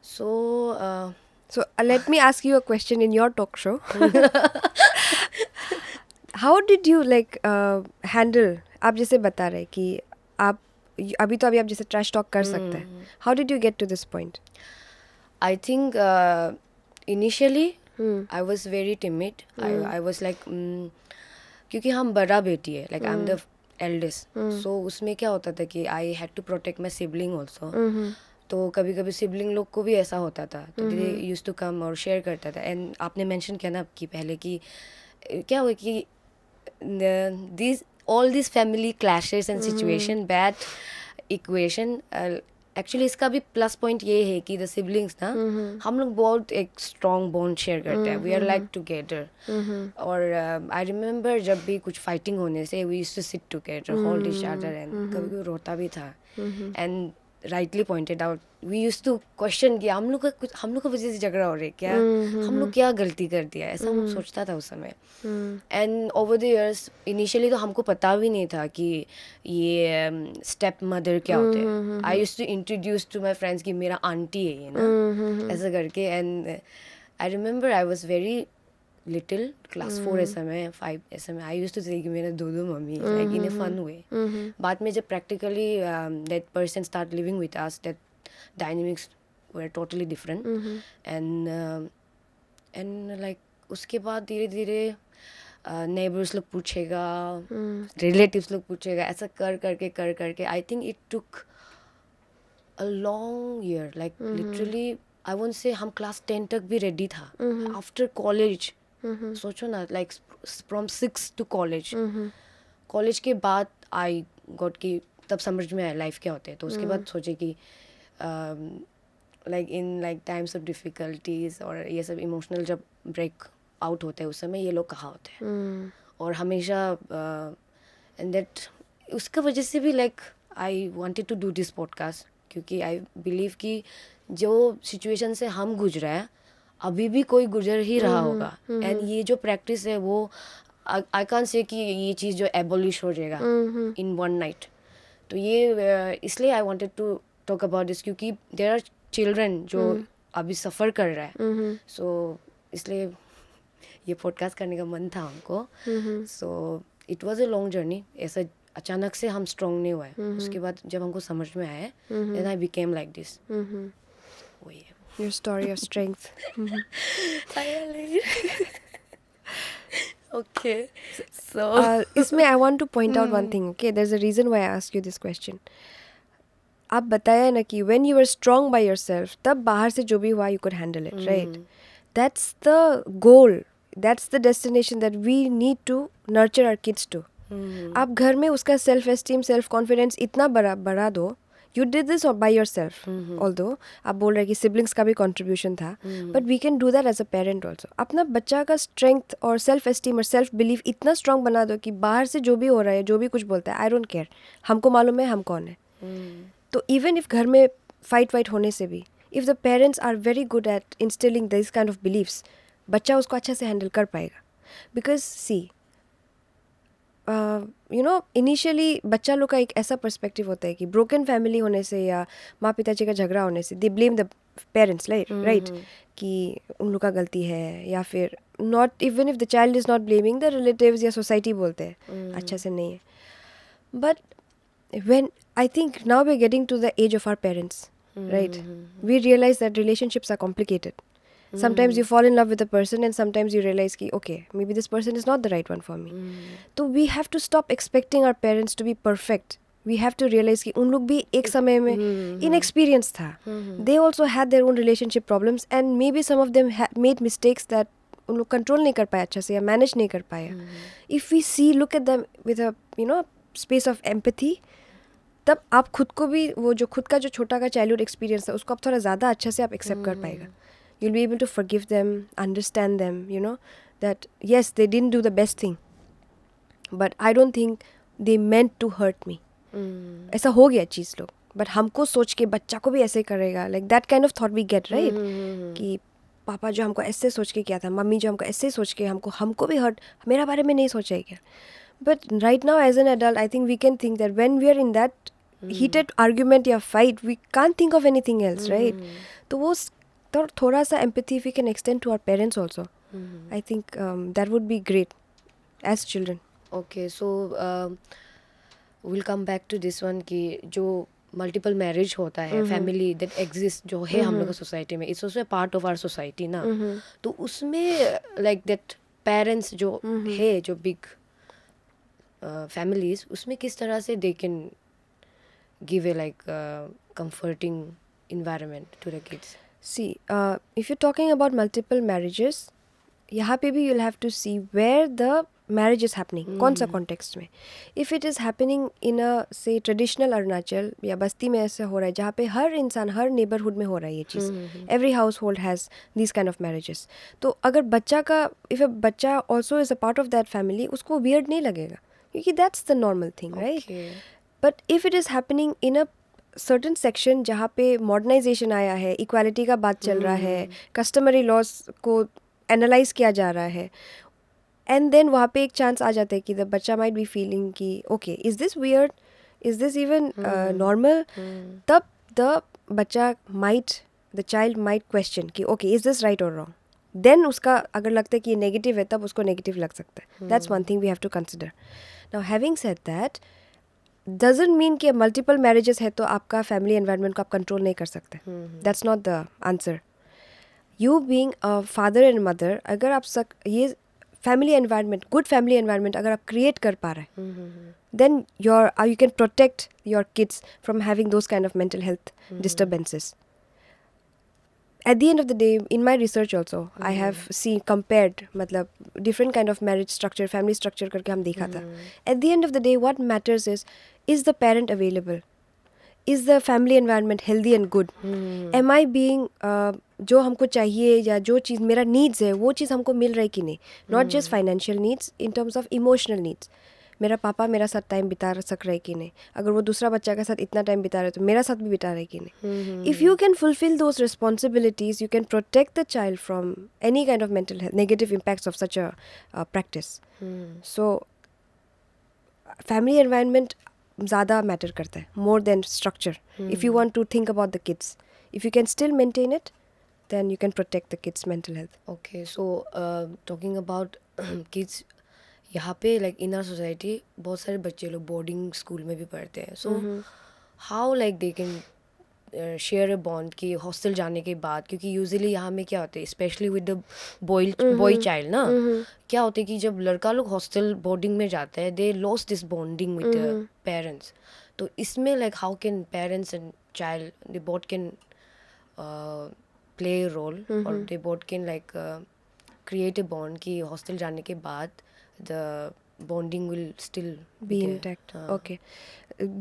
so let me ask you a question in your talk show how did you like handle आप जैसे बता रहे कि आप अभी तो अभी आप जैसे ट्रैश टॉक कर सकते हैं how did you get to this point I think initially I was very timid I was like क्योंकि हम बड़ा बेटी है like I'm the eldest so उसमें क्या होता था कि I had to protect my sibling also तो कभी कभी सिबलिंग लोग को भी ऐसा होता था तो दे यूज्ड टू कम और शेयर करता था एंड आपने मेंशन किया ना कि पहले कि क्या हुआ कि these all these family clashes and situation bad equation actually इसका भी प्लस पॉइंट ये है कि द सिबलिंग्स ना हम लोग बहुत एक स्ट्रॉन्ग बॉन्ड शेयर करते हैं वी आर लाइक टुगेदर और आई रिमेम्बर जब भी कुछ फाइटिंग होने से we used to sit together hold each other and कभी कभी रोता भी था and rightly pointed out we used to question कि हम लोग का वजह से झगड़ा हो रहा है क्या हम लोग क्या गलती कर दिया ऐसा हम सोचता था उस समय and over the years initially तो हमको पता भी नहीं था कि ये स्टेप मदर क्या होते हैं I used to introduce to my friends कि मेरा आंटी है ये ना ऐसा करके and I remember I was very little class 4 ऐसा में 5 ऐसा में आई यूज्ड टू से कि मेरा दो mummy like in a fun way बाद में जब practically that person start living with us that dynamics were totally different and like उसके बाद धीरे धीरे नेबर्स लोग पूछेगा रिलेटिव्स लोग पूछेगा ऐसा कर करके I think it took a long year like literally I won't say हम क्लास 10 तक भी रेडी था आफ्टर कॉलेज सोचो ना like from 6 to college college के बाद आई गॉट की तब समझ में आया लाइफ क्या होते हैं तो उसके बाद सोचे कि like in like times of difficulties और ये सब इमोशनल जब ब्रेक आउट होते हैं उस समय ये लोग कहाँ होते हैं और हमेशा एंड दैट उसका वजह से भी like I wanted to do this podcast क्योंकि आई बिलीव कि जो सिचुएशन से हम गुजरा है अभी भी कोई गुजर ही रहा होगा एंड ये जो प्रैक्टिस है वो आई कांट से कि ये चीज़ जो एबोलिश हो जाएगा इन वन नाइट तो ये इसलिए I wanted to talk about this क्योंकि देयर आर चिल्ड्रन जो अभी सफ़र कर रहा है सो इसलिए ये पॉडकास्ट करने का मन था हमको so it was a long journey ऐसा अचानक से हम स्ट्रॉन्ग नहीं हुआ है उसके बाद जब हमको समझ में आया then I became like this वो ये your story of strength okay so इसमें I want to point out one thing okay there's a reason why I asked you this question आप बताया ना कि when you were strong by yourself तब बाहर से जो भी हुआ you could handle it right that's the goal that's the destination that we need to nurture our kids to आप घर में उसका सेल्फ एस्टीम सेल्फ कॉन्फिडेंस इतना बढ़ा दो you did this by yourself although आप बोल रहे कि siblings का भी contribution था but we can do that as a parent also अपना बच्चा का strength और self esteem और self belief इतना strong बना दो कि बाहर से जो भी हो रहा है जो भी कुछ बोलता है I don't care हमको मालूम है हम कौन है तो even if घर में fight होने से भी if the parents are very good at instilling these kind of beliefs बच्चा उसको अच्छे से handle कर पाएगा because see you know initially बच्चा लोग का एक ऐसा पर्सपेक्टिव होता है कि ब्रोकन फैमिली होने से या माँ पिताजी का झगड़ा होने से they blame the parents right कि उन लोग का गलती है या फिर not even if the child is not blaming the relatives या सोसाइटी बोलते हैं अच्छा से नहीं है but when I think now we are getting to the age of our parents right we realise that relationships are complicated sometimes you fall in love with a person and sometimes you realize ki okay maybe this person is not the right one for me so we have to stop expecting our parents to be perfect we have to realise कि उन लोग भी एक समय में inexperience था. They also had their own relationship problems and maybe some of them made mistakes that उन लोग कंट्रोल नहीं कर पाए अच्छे से या मैनेज नहीं कर पाया. If we see look at them with a space of empathy, तब आप खुद को भी वो जो खुद का जो छोटा का चाइल्डहुड एक्सपीरियंस है उसको आप थोड़ा ज़्यादा अच्छे से आप एक्सेप्ट कर पाएगा. You'll be able to forgive them, understand them, that yes, they didn't do the best thing, but I don't think they meant to hurt me. ऐसा हो गया चीज़ लोग, बट हमको सोच के बच्चा को भी ऐसे करेगा, like that kind of thought we get, right? कि पापा जो हमको ऐसे सोच के किया था, मम्मी जो हमको ऐसे सोच के हमको भी हर्ट, मेरा बारे में नहीं सोचा है क्या? But right now as an adult I think we can think that when we are in that heated argument या fight, we can't think of anything else, right? तो वो थोड़ा सा empathy we can extend to our parents also. I think that would be great as children. Okay, so we'll come back to this one कि जो multiple marriage होता है, family that exist जो है हम लोग का सोसाइटी में, it's also part of our society ना. तो उसमें लाइक दैट पेरेंट्स जो है, जो बिग फैमिलीज, उसमें किस तरह से they can give a like comforting environment to the kids? See, if you're talking about multiple marriages, यहाँ पे भी you'll have to see where the marriage is happening, कौन सा context में. If it is happening in a say traditional Arunachal या बस्ती में ऐसे हो रहा है जहाँ पे हर इंसान हर neighborhood में हो रहा है ये चीज़, every household has these kind of marriages. तो अगर बच्चा का if a बच्चा also is a part of that family, उसको weird नहीं लगेगा क्योंकि that's the normal thing, right? Okay. But if it is happening in a certain section जहाँ पे मॉडर्नाइजेशन आया है, इक्वालिटी का बात चल रहा है, कस्टमरी लॉज को एनालाइज किया जा रहा है, एंड देन वहाँ पे एक चांस आ जाता है कि द बच्चा माइट बी फीलिंग कि okay, is this weird, is this even normal, तब द बच्चा द चाइल्ड माइट क्वेश्चन कि ओके, इज दिस राइट और रॉन्ग. देन उसका अगर लगता है कि ये नेगेटिव है तब उसको नेगेटिव लग सकता है. That's one thing we have to consider. Now having said that, doesn't mean कि मल्टीपल मैरिजेस है तो आपका फैमिली एनवायरनमेंट को आप कंट्रोल नहीं कर सकते. That's not the answer. You being a father and mother, अगर आप ये family environment, good family environment अगर आप क्रिएट कर पा रहे हैं, then you can protect your kids from having those kind of mental health disturbances. At the end of the day, in my research also, I have compared मतलब different kind of marriage structure, family structure करके हम देखा था. At the end of the day, what matters is the parent available? Is the family environment healthy and good? Am I being जो हमको चाहिए या जो चीज़ मेरा needs है वो चीज़ हमको मिल रही है कि नहीं? Not just financial needs, in terms of emotional needs. मेरा पापा मेरा साथ टाइम बिता सक रहे कि नहीं? अगर वो दूसरा बच्चा के साथ इतना टाइम बिता रहे तो मेरा साथ भी बिता रहे कि नहीं? If you can fulfill those responsibilities, you can protect the child from any kind of mental health, negative impacts of such a practice. So, family environment ज़्यादा मैटर करता है, more than structure. If you want to think about the kids, if you can still maintain it, then you can protect the kids' mental health. Okay, so talking about kids, यहाँ पे like in our society बहुत सारे बच्चे लोग boarding school में भी पढ़ते हैं. So how like they can share a bond कि हॉस्टल जाने के बाद, क्योंकि यूजुअली यहाँ में क्या होता है, specially with the boy child ना, क्या होता है कि जब लड़का लोग हॉस्टल बोर्डिंग में जाते हैं, they lost this bonding with the parents. तो इसमें like how can parents and child they both can play role और they both can like create a bond कि हॉस्टल जाने के बाद the bonding will still be intact. Okay,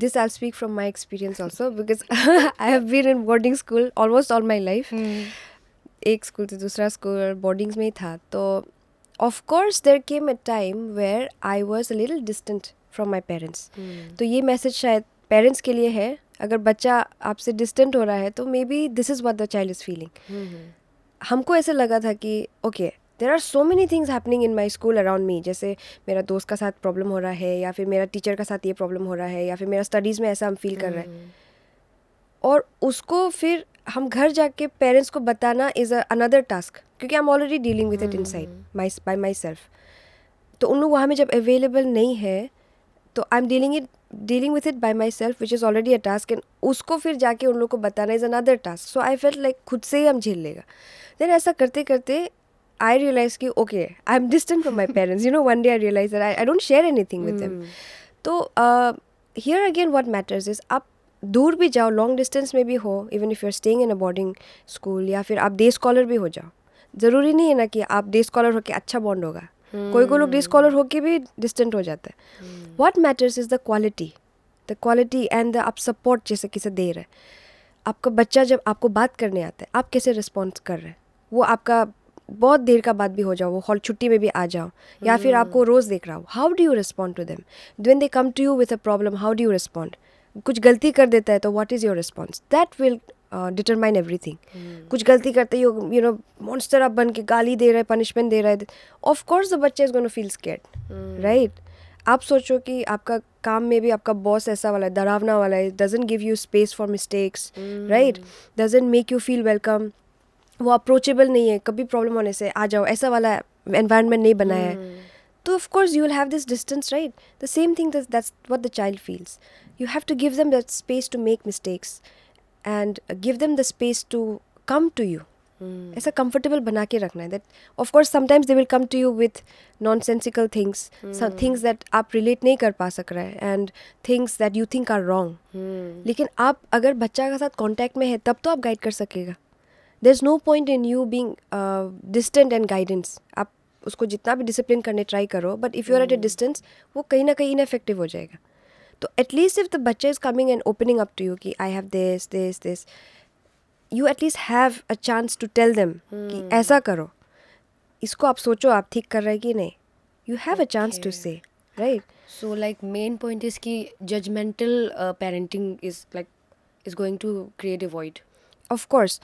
this I'll speak from my experience also because I have been in boarding school almost all my life. एक school से दूसरा school boardings में ही था. तो of course there came a time where I was a little distant from my parents. तो ये message शायद parents के लिए है, अगर बच्चा आपसे डिस्टेंट हो रहा है तो maybe this is what the child is feeling. हमको ऐसे लगा था कि okay, there are so many things happening in my school around me, जैसे मेरा दोस्त का साथ प्रॉब्लम हो रहा है, या फिर मेरा टीचर का साथ ये प्रॉब्लम हो रहा है, या फिर मेरा स्टडीज़ में ऐसा हम फील कर रहे हैं. और उसको फिर हम घर जाके पेरेंट्स को बताना इज़ अनदर टास्क, क्योंकि I am already dealing with it in side by my self. तो उन लोग वहाँ में जब अवेलेबल नहीं है तो I am dealing with it by my self, which is already a task, and उसको फिर जाके उन लोग को बताना is another task. So I felt like खुद से ही हम झेल लेगा. देन ऐसा करते करते I realized कि okay, I'm distant from my parents. One day I realized that I don't share anything with them. तो here again what matters is आप दूर भी जाओ, लॉन्ग डिस्टेंस में भी हो, even if you are staying in a boarding school, या फिर आप डे स्कॉलर भी हो जाओ, ज़रूरी नहीं है ना कि आप डे स्कॉलर होके अच्छा बॉन्ड होगा. कोई लोग डे स्कॉलर होके भी डिस्टेंट हो जाते हैं. What matters is the quality and the आप सपोर्ट जैसे किसे दे रहे हैं. आपका बच्चा जब आपको बात करने आता है, आप कैसे रिस्पॉन्स कर रहे हैं. वो आपका बहुत देर का बात भी हो जाओ, वो हॉल छुट्टी में भी आ जाओ, या फिर आपको रोज़ देख रहा हो, how do you respond to them. When they come to you with a problem, how do you respond. कुछ गलती कर देता है तो what is your response. That will determine everything. कुछ गलती करते ही यू नो मॉन्स्टर आप बन के गाली दे रहे हैं, पनिशमेंट दे रहे हैं, ऑफ कोर्स द बच्चा is gonna feel scared, right. आप सोचो कि आपका काम में भी आपका बॉस ऐसा वाला है, डरावना वाला है, doesn't give you space for mistakes, right, doesn't make you feel welcome. वो अप्रोचेबल नहीं है, कभी प्रॉब्लम होने से आ जाओ, ऐसा वाला एनवायरनमेंट नहीं बनाया है, तो of course you will have this distance, right. The same thing, that's what the child feels. You have to give them that space to make mistakes and give them the space to come to you. ऐसा comfortable बना के रखना है. That of course sometimes they will come to you with nonsensical things, some things that आप relate नहीं कर पा सक रहे हैं, and things that you think are wrong. लेकिन आप अगर बच्चा के साथ contact में है तब तो आप guide कर सकेगा. There's no point in you being distant and guidance. आप उसको जितना भी discipline करने try करो, but if you are at a distance, वो कहीं ना कहीं ineffective हो जाएगा. तो एटलीस्ट इफ द बच्चा is coming and opening up to you कि I have this, you at least have a chance to tell them कि ऐसा करो, इसको आप सोचो आप ठीक कर रहे हैं कि नहीं. You have a chance to say, right. So like main point is कि judgmental parenting is going to create a void. Of course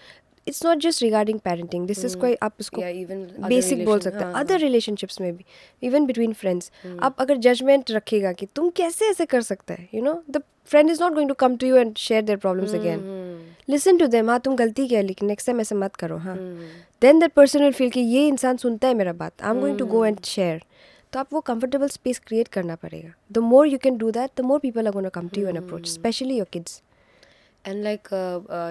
it's not just regarding parenting, this is कोई आप इसको Yeah, even other बेसिक बोल relation, सकते हैं. हाँ, other relationships में भी, इवन बिटवीन फ्रेंड्स, आप अगर जजमेंट रखेगा कि तुम कैसे ऐसे कर सकते हैं, you know, the friend is not going to come to you and share their problems again. Listen to them. हाँ तुम गलती किया लेकिन नेक्स्ट टाइम ऐसे मत करो. हाँ, then that person will feel कि ये इंसान सुनता है मेरा बात, I am going to go and share. तो आप वो कंफर्टेबल स्पेस क्रिएट करना पड़ेगा. The more you can do that, the more people are gonna come to you and approach, specially your kids. And like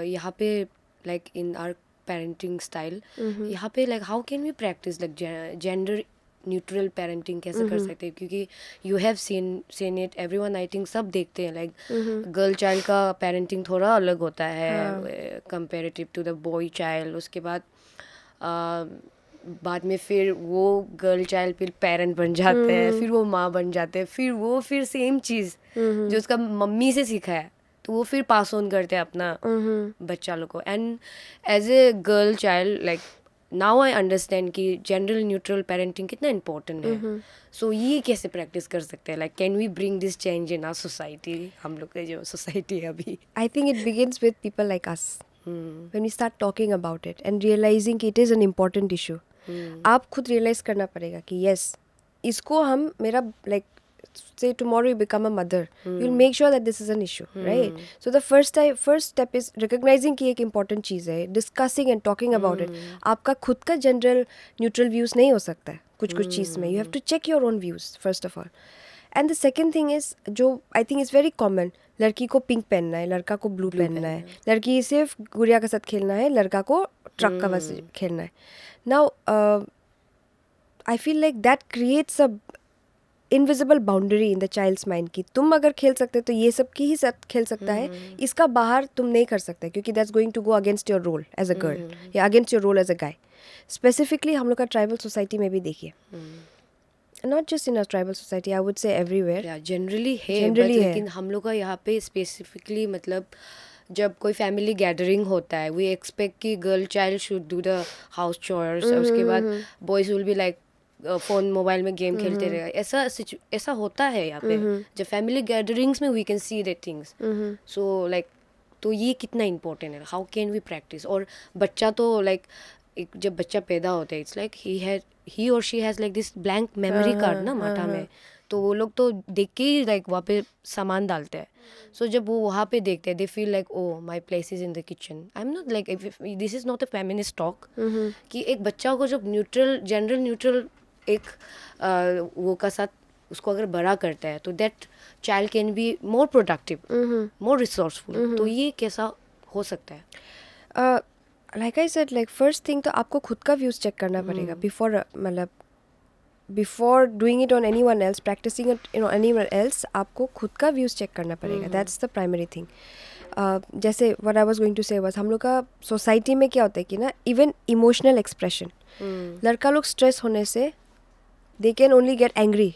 यहाँ पे like in our parenting style, यहाँ पे like how can we practice like gender neutral parenting कैसे कर सकते हैं, क्योंकि you have seen it, everyone I think सब देखते हैं like girl child का parenting थोड़ा अलग होता है comparative to the boy child. उसके बाद में फिर वो गर्ल चाइल्ड फिर पेरेंट बन जाते हैं, फिर वो माँ बन जाते हैं, फिर सेम चीज़ जो उसका मम्मी से सीखा है तो वो फिर पास ऑन करते हैं अपना बच्चा लोग को. And as a girl child like now I understand कि जेंडर न्यूट्रल पेरेंटिंग कितना इम्पोर्टेंट है. सो ये कैसे प्रैक्टिस कर सकते हैं, like can we bring this change in our society, हम लोग की जो सोसाइटी है अभी. I think it begins with people like us. When we start talking about it and realizing कि it is an important issue. आप खुद realise करना पड़ेगा कि यस इसको हम मेरा like say tomorrow you become a mother, you'll make sure that this is an issue, right? So the first step is recognizing कि एक important चीज़ है, discussing and talking about it. आपका खुद का general neutral views नहीं हो सकता है कुछ चीज़ में. You have to check your own views first of all. And the second thing is जो I think is very common, लड़की को पिंक पहनना है, लड़का को ब्लू पहनना है, लड़की सिर्फ गुड़िया के साथ खेलना है, लड़का को ट्रक का बस खेलना है. Now I feel like that creates a invisible boundary in the child's mind की तुम अगर खेल सकते तो ये सब की ही साथ खेल सकता है, इसका बाहर तुम नहीं कर सकते क्योंकि that's going to go against your role as a girl या against your role as a guy. Specifically हम लोग का ट्राइबल सोसाइटी में भी देखिए, not just in a tribal society, I would say everywhere generally है, Generally है. लेकिन हम लोग का यहाँ पे स्पेसिफिकली मतलब जब कोई फैमिली गैदरिंग होता है वी एक्सपेक्ट कि girl child should do the house chores, उसके बाद boys will be like phone mobile में गेम खेलते रहेगा. ऐसा होता है यहाँ पे जब फैमिली गैदरिंग्स में we can see that things. So like तो ये कितना इम्पोर्टेंट है, हाउ कैन वी प्रैक्टिस. और बच्चा तो लाइक जब बच्चा पैदा होता है इट्स लाइक ही और she has like this blank memory card ना माथा में, तो वो लोग तो देख के ही लाइक वहाँ पे सामान डालते हैं. सो जब वो वहाँ पे देखते हैं दे feel like oh my place is in the kitchen. I am not like this is not a feminist talk कि एक बच्चा को जब न्यूट्रल जेंडर न्यूट्रल एक वो का साथ उसको अगर बड़ा करता है तो that child can be more productive, more resourceful. तो ये कैसा हो सकता है? Like I said, like first thing तो आपको खुद का व्यूज़ चेक करना पड़ेगा बिफोर मतलब before doing it on anyone else, practising it on anyone else, आपको खुद का व्यूज़ चेक करना पड़ेगा. That's the primary thing. जैसे what I was going to say was, हम लोग का सोसाइटी में क्या होता है कि ना, इवन इमोशनल एक्सप्रेशन, लड़का लोग स्ट्रेस होने से they can only get angry.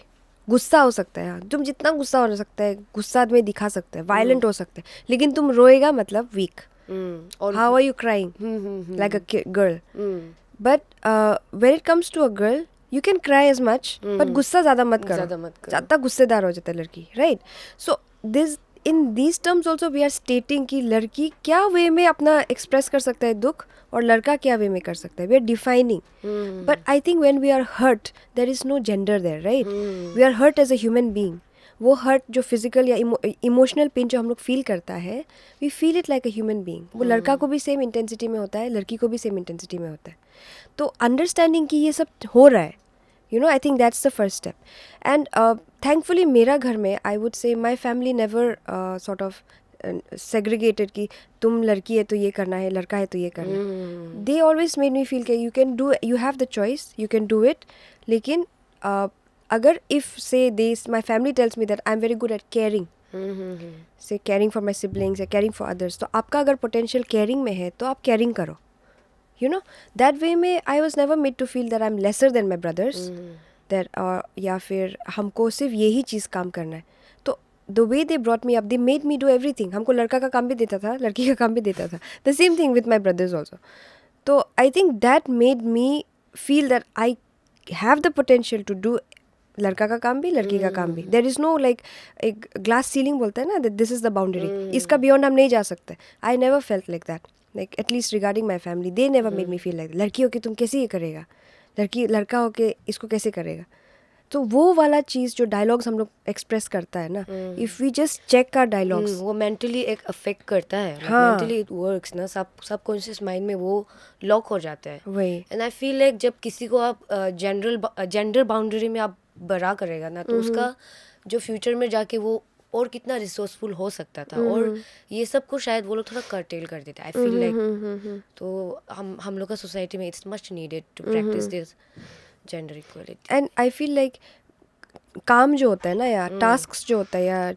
गुस्सा हो सकता है, तुम जितना गुस्सा हो सकता है गुस्सा आदमी दिखा सकते हैं, वायलेंट हो सकते हैं, लेकिन तुम रोएगा मतलब weak. How are you crying like a girl? But when it comes to a girl, you can cry as much, but गुस्सा ज़्यादा मत करो. ज़्यादा गुस्सेदार हो जाता है लड़की, right? So this in these terms also we are stating कि लड़की क्या वे में अपना एक्सप्रेस कर सकता है दुख, और लड़का क्या वे में कर सकता है. We are defining. But I think when we are hurt, there is no gender there, right? We are hurt as a human being. वो हर्ट जो फिजिकल या इमोशनल पेन जो हम लोग फील करता है, we feel it like a human being. वो लड़का को भी सेम इंटेंसिटी में होता है, लड़की को भी सेम इंटेंसिटी में होता है. तो अंडरस्टैंडिंग कि ये सब हो रहा है, you know, I think that's the first step. And thankfully मेरा घर में, आई वुड से my family never sort of segregated कि तुम लड़की है तो ये करना है, लड़का है तो ये करना है. They always made me feel कि you can do, you have the choice, you can do it. लेकिन अगर if say they, my family tells me that I am very good at caring, say caring for my siblings या caring for others, तो आपका अगर potential caring में है तो आप केयरिंग करो. You know, that way में I was never made to feel that I'm lesser than my brothers. That या फिर हमको सिर्फ यही चीज़ काम करना है. तो the way they brought me up, they made me do everything. हमको लड़का का काम भी देता था, लड़की का काम भी देता था. The same thing with my brothers also. तो I think that made me feel that I have the potential to do लड़का का काम भी, लड़की का काम भी. There is no like एक ग्लास सीलिंग बोलते हैं ना, that this is the boundary. इसका beyond हम नहीं जा सकते. I never felt like that. Like at least regarding my family, they never made me feel like लड़की होके तुम कैसे ये करेगा, लड़का होके इसको कैसे करेगा. तो वो वाला चीज़ जो डायलॉग्स हम लोग एक्सप्रेस करता है ना, if we just check our dialogues, वो मेंटली एक अफेक्ट करता है. मेंटली इट वर्क्स ना, सबकॉन्शियस माइंड में वो लॉक हो जाता है. वही. एंड आई फील लाइक जब किसी को आप जेंडर बाउंड्री में आप बड़ा करेगा ना, तो उसका जो फ्यूचर में जाके वो और कितना रिसोर्सफुल हो सकता था. और ये सब को शायद वो लोग थोड़ा कर्टेल कर देते हैं, आई फील लाइक. तो हम लोग का सोसाइटी में it's much needed to practise this gender equality. And I feel like काम जो होता है ना, या टास्क्स जो होता है, या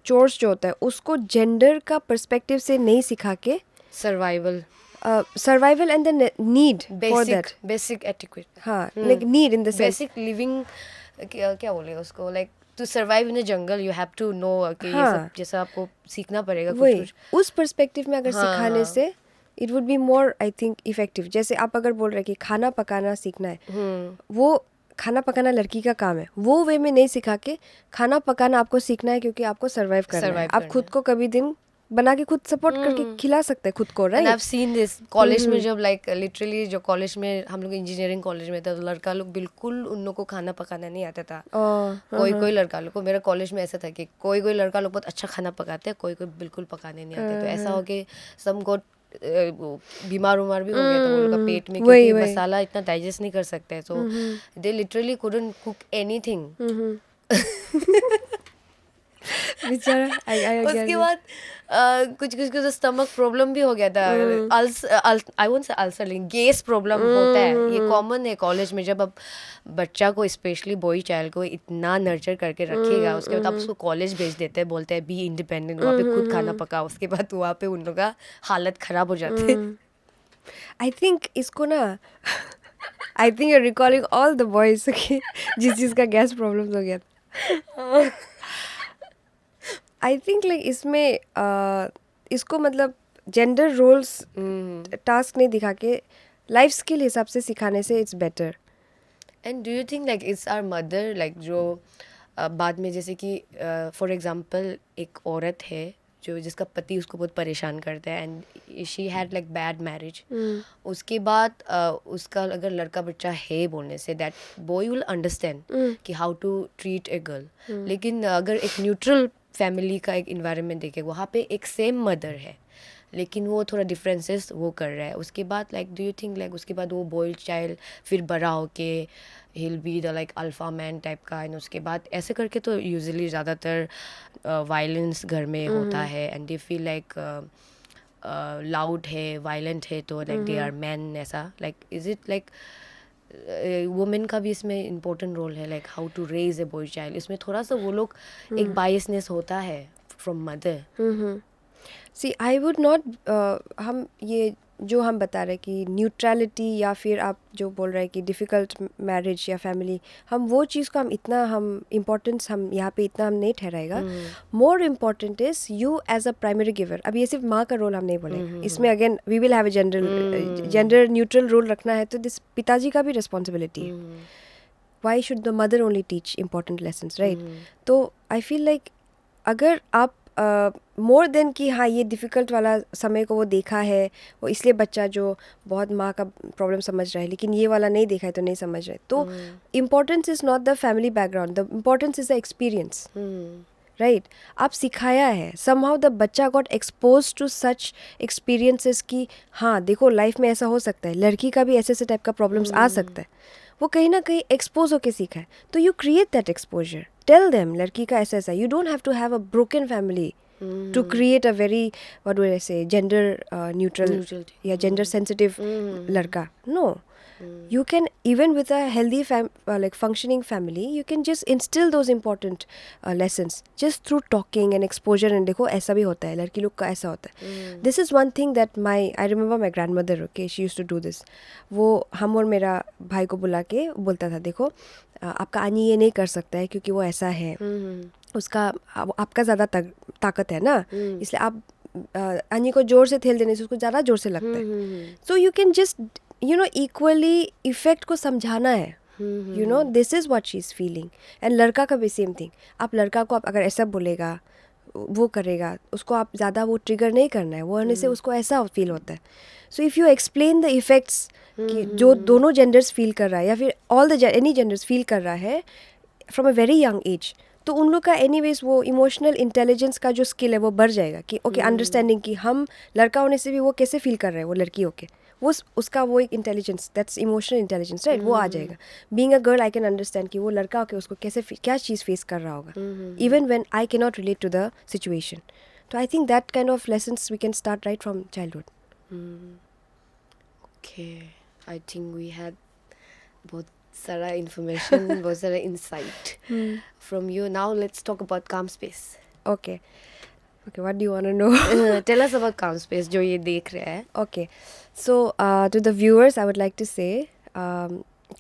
चोर्स जो होता है, उसको जेंडर का पर्सपेक्टिव से नहीं सिखा के survival and the need for that basic etiquette. हाँ, like need in the sense basic living, क्या बोले उसको, like to survive in a jungle you have to know कि ये सब जैसा आपको सीखना पड़ेगा कुछ. उस पर्सपेक्टिव में अगर सिखाने से it would be more, I think, effective. जैसे आप अगर बोल रहे कि खाना पकाना सीखना है, वो खाना पकाना लड़की का काम है, वो वे में नहीं सिखा के खाना पकाना आपको सीखना है क्योंकि आपको सर्वाइव करना है. आप खुद को कभी दिन बना के खुद सपोर्ट करके खिला सकते हैं खुद को, right? I have seen this college में, जब लाइक लिटरली जो कॉलेज में हम लोग इंजीनियरिंग कॉलेज में था, तो लड़का लोग बिल्कुल उन लोग को खाना पकाना नहीं आता था. कोई लड़का लोग को, मेरा कॉलेज में ऐसा था कि कोई लड़का लोग बहुत अच्छा खाना पकाते हैं, कोई बिल्कुल पकाने नहीं आते. तो ऐसा हो के सम गॉट बीमार भी हो गया था वो लोग का पेट में, क्योंकि मसाला इतना डाइजेस्ट नहीं कर सकते. So they literally couldn't cook anything. उसके बाद कुछ तो स्टमक प्रॉब्लम भी हो गया था. आई वोंट से अल्सर, लेकिन गैस प्रॉब्लम होता है. ये कॉमन है कॉलेज में. जब आप बच्चा को, स्पेशली बॉय चाइल्ड को इतना नर्चर करके रखेगा, उसके बाद आप उसको कॉलेज भेज देते हैं, बोलते हैं बी इंडिपेंडेंट, वहाँ पे खुद खाना पकाओ. उसके बाद वहाँ पे उन लोग का हालत खराब हो जाती है. आई थिंक इसको ना I think you are recalling all the boys जिस चीज़ का गैस प्रॉब्लम हो गया था. आई थिंक लाइक इसमें इसको मतलब जेंडर रोल्स टास्क नहीं दिखा के लाइफ स्किल हिसाब से सिखाने से it's better. And do you think like it's our mother, like जो बाद में, जैसे कि फॉर एग्जांपल एक औरत है जो जिसका पति उसको बहुत परेशान करता है, and she had like bad marriage. उसके बाद उसका अगर लड़का बच्चा है बोलने से, दैट बॉय विल अंडरस्टैंड कि how to treat a girl. लेकिन अगर एक न्यूट्रल फैमिली का एक इन्वायरमेंट देखे, वहाँ पे एक सेम मदर है, लेकिन वो थोड़ा डिफरेंसेस वो कर रहा है. उसके बाद like do you think like उसके बाद वो बॉय चाइल्ड फिर बड़ा होके he'll be the like alpha man type का, एंड उसके बाद ऐसे करके तो यूजुअली ज़्यादातर वायलेंस घर में होता है, and they feel like loud है, वायलेंट है, तो लाइक दे आर मैन. ऐसा like is it like women का भी इसमें इम्पोर्टेंट रोल है, like how to raise a boy child. इसमें थोड़ा सा वो लोग एक बायसनेस होता है from mother. See I would not हम ये जो हम बता रहे हैं कि न्यूट्रलिटी या फिर आप जो बोल रहे हैं कि डिफ़िकल्ट मैरिज या फैमिली, हम वो चीज़ को हम इम्पोर्टेंस हम यहाँ पे इतना हम नहीं ठहराएगा. More important is you as a primary giver. अब ये सिर्फ माँ का रोल हम नहीं बोलेंगे, इसमें again we will have a gender neutral role रखना है, तो दिस पिताजी का भी रिस्पॉन्सिबिलिटी है. Why should the mother only teach important lessons, right? तो आई फील लाइक अगर आप मोर देन कि हाँ ये डिफ़िकल्ट वाला समय को वो देखा है, वो इसलिए बच्चा जो बहुत माँ का प्रॉब्लम समझ रहा है, लेकिन ये वाला नहीं देखा है तो नहीं समझ रहे. तो importance is not the family background, the importance is the experience, right? आप सिखाया है, समहाउ द बच्चा got exposed to such experiences कि हाँ देखो लाइफ में ऐसा हो सकता है, लड़की का भी ऐसे ऐसे टाइप का प्रॉब्लम्स आ सकता है. वो कहीं ना कहीं एक्सपोज होके सीखा है. तो you create that exposure, tell them लड़की का ऐसा ऐसा. You don't have to have a broken family to create a very, what do I say, gender neutral या gender sensitive लड़का. No, you can, even with a healthy like functioning family, you can just instill those important lessons just through talking and exposure. And देखो ऐसा भी होता है, लड़की लोग का ऐसा होता है. This is one thing that I remember my grandmother, okay, she used to do this. वो हम और मेरा भाई को बुला के बोलता था, देखो आपका आनी ये नहीं कर सकता है क्योंकि वो ऐसा है, उसका आपका ज़्यादा ताकत है ना, इसलिए आप अन्य को जोर से ठेल देने से उसको ज़्यादा जोर से लगता है. So you can just equally effect को समझाना है. This is what she is feeling. And लड़का का भी सेम थिंग. आप लड़का को आप अगर ऐसा बोलेगा, वो करेगा, उसको आप ज़्यादा वो ट्रिगर नहीं करना है, वो होने से उसको ऐसा फील होता है. So if you explain the effects कि जो दोनों जेंडर्स फील कर रहा है या फिर all the any genders feel कर रहा है from a very young age, तो उन लोग का एनीवेज वो इमोशनल इंटेलिजेंस का जो स्किल है वो बढ़ जाएगा कि ओके अंडरस्टैंडिंग कि हम लड़का होने से भी वो कैसे फील कर रहे हैं वो लड़की होके, वो उसका वो एक intelligence, that's emotional intelligence, right? वो आ जाएगा. Being a girl I can understand कि वो लड़का होके उसको कैसे क्या चीज़ फेस कर रहा होगा, even when I cannot relate to the situation. तो I think that kind of lessons we can start right from childhood. Okay, I think we had बहुत सारा information, बहुत सारा insight from you. Now let's talk about Calm Space. Okay, what do you want to know? Tell us about Calm Space जो ये देख रहे हैं. Okay, so to the viewers I would like to say,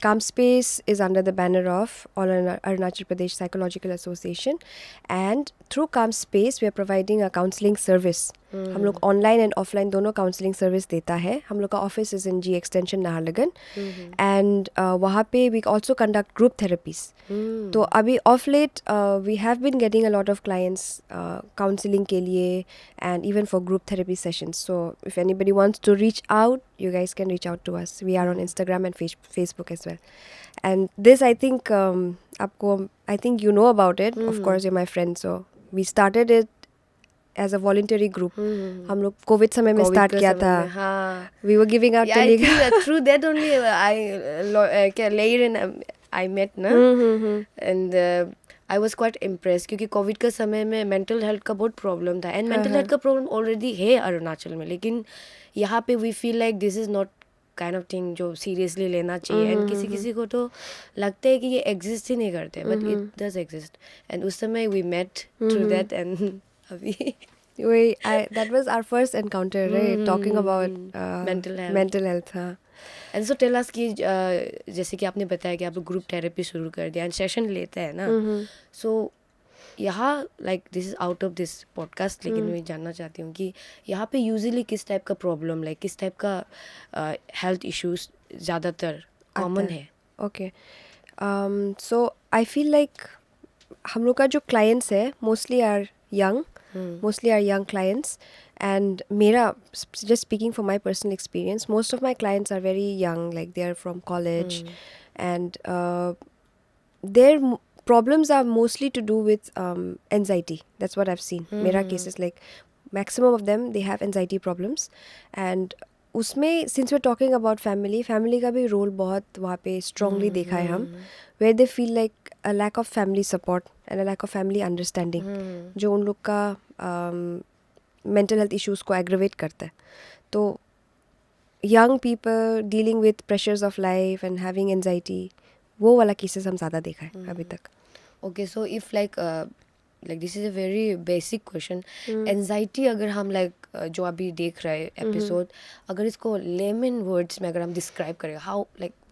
Calm Space is under the banner of All Arunachal Pradesh Psychological Association, and through Calm Space we are providing a counseling service. हम लोग online and offline दोनों counseling service देता है. हम लोग का office is in G extension Naharlagun, and वहाँ पे we also conduct group therapies. तो अभी of late we have been getting a lot of clients counseling के लिए and even for group therapy sessions. So if anybody wants to reach out, you guys can reach out to us. We are on Instagram and Facebook as well. And this I think I think you know about it. Of course you're my friend, so we started it as a voluntary group. हम लोग Covid समय में start किया था. हाँ. We were giving out I think that through that only later I met ना. And I was quite impressed क्योंकि covid का समय में मेंटल हेल्थ का बहुत प्रॉब्लम था. एंड मेंटल हेल्थ का प्रॉब्लम ऑलरेडी है अरुणाचल में, लेकिन यहाँ पे we feel like this is not kind of thing जो सीरियसली लेना चाहिए. एंड किसी किसी को तो लगता है कि ये एग्जिस्ट ही नहीं करते, but it does exist. And उस समय we met through that. And अभी that was our first encounter, right? Talking about mental health. हाँ. एंड सो टेल अस कि जैसे कि आपने बताया कि आप लोग ग्रुप थेरेपी शुरू कर दिया एंड सेशन लेते हैं ना. सो यहाँ like this is out of this podcast, लेकिन मैं जानना चाहती हूँ कि यहाँ पे यूजुअली किस टाइप का प्रॉब्लम, लाइक किस टाइप का हेल्थ इश्यूज ज़्यादातर कॉमन है. Okay, so I feel like हम लोग का जो क्लाइंट्स है mostly are young clients. And just speaking from my personal experience, most of my clients are very young, like they are from college, and their problems are mostly to do with anxiety. That's what I've seen. Mera case is like maximum of them, they have anxiety problems. And उसमें since we're talking about family का भी role बहुत वहाँ पे strongly देखा है हम, where they feel like a lack of family support and a lack of family understanding, जो उन लोग का mental health issues को aggravate करता है. तो young people dealing with pressures of life and having anxiety, वो वाला केसेस हम ज़्यादा देखा है अभी तक. Okay, so if like this is a very basic question. Anxiety अगर हम जो अभी देख रहे हैं एपिसोड, अगर इसको layman words में अगर हम describe करें, how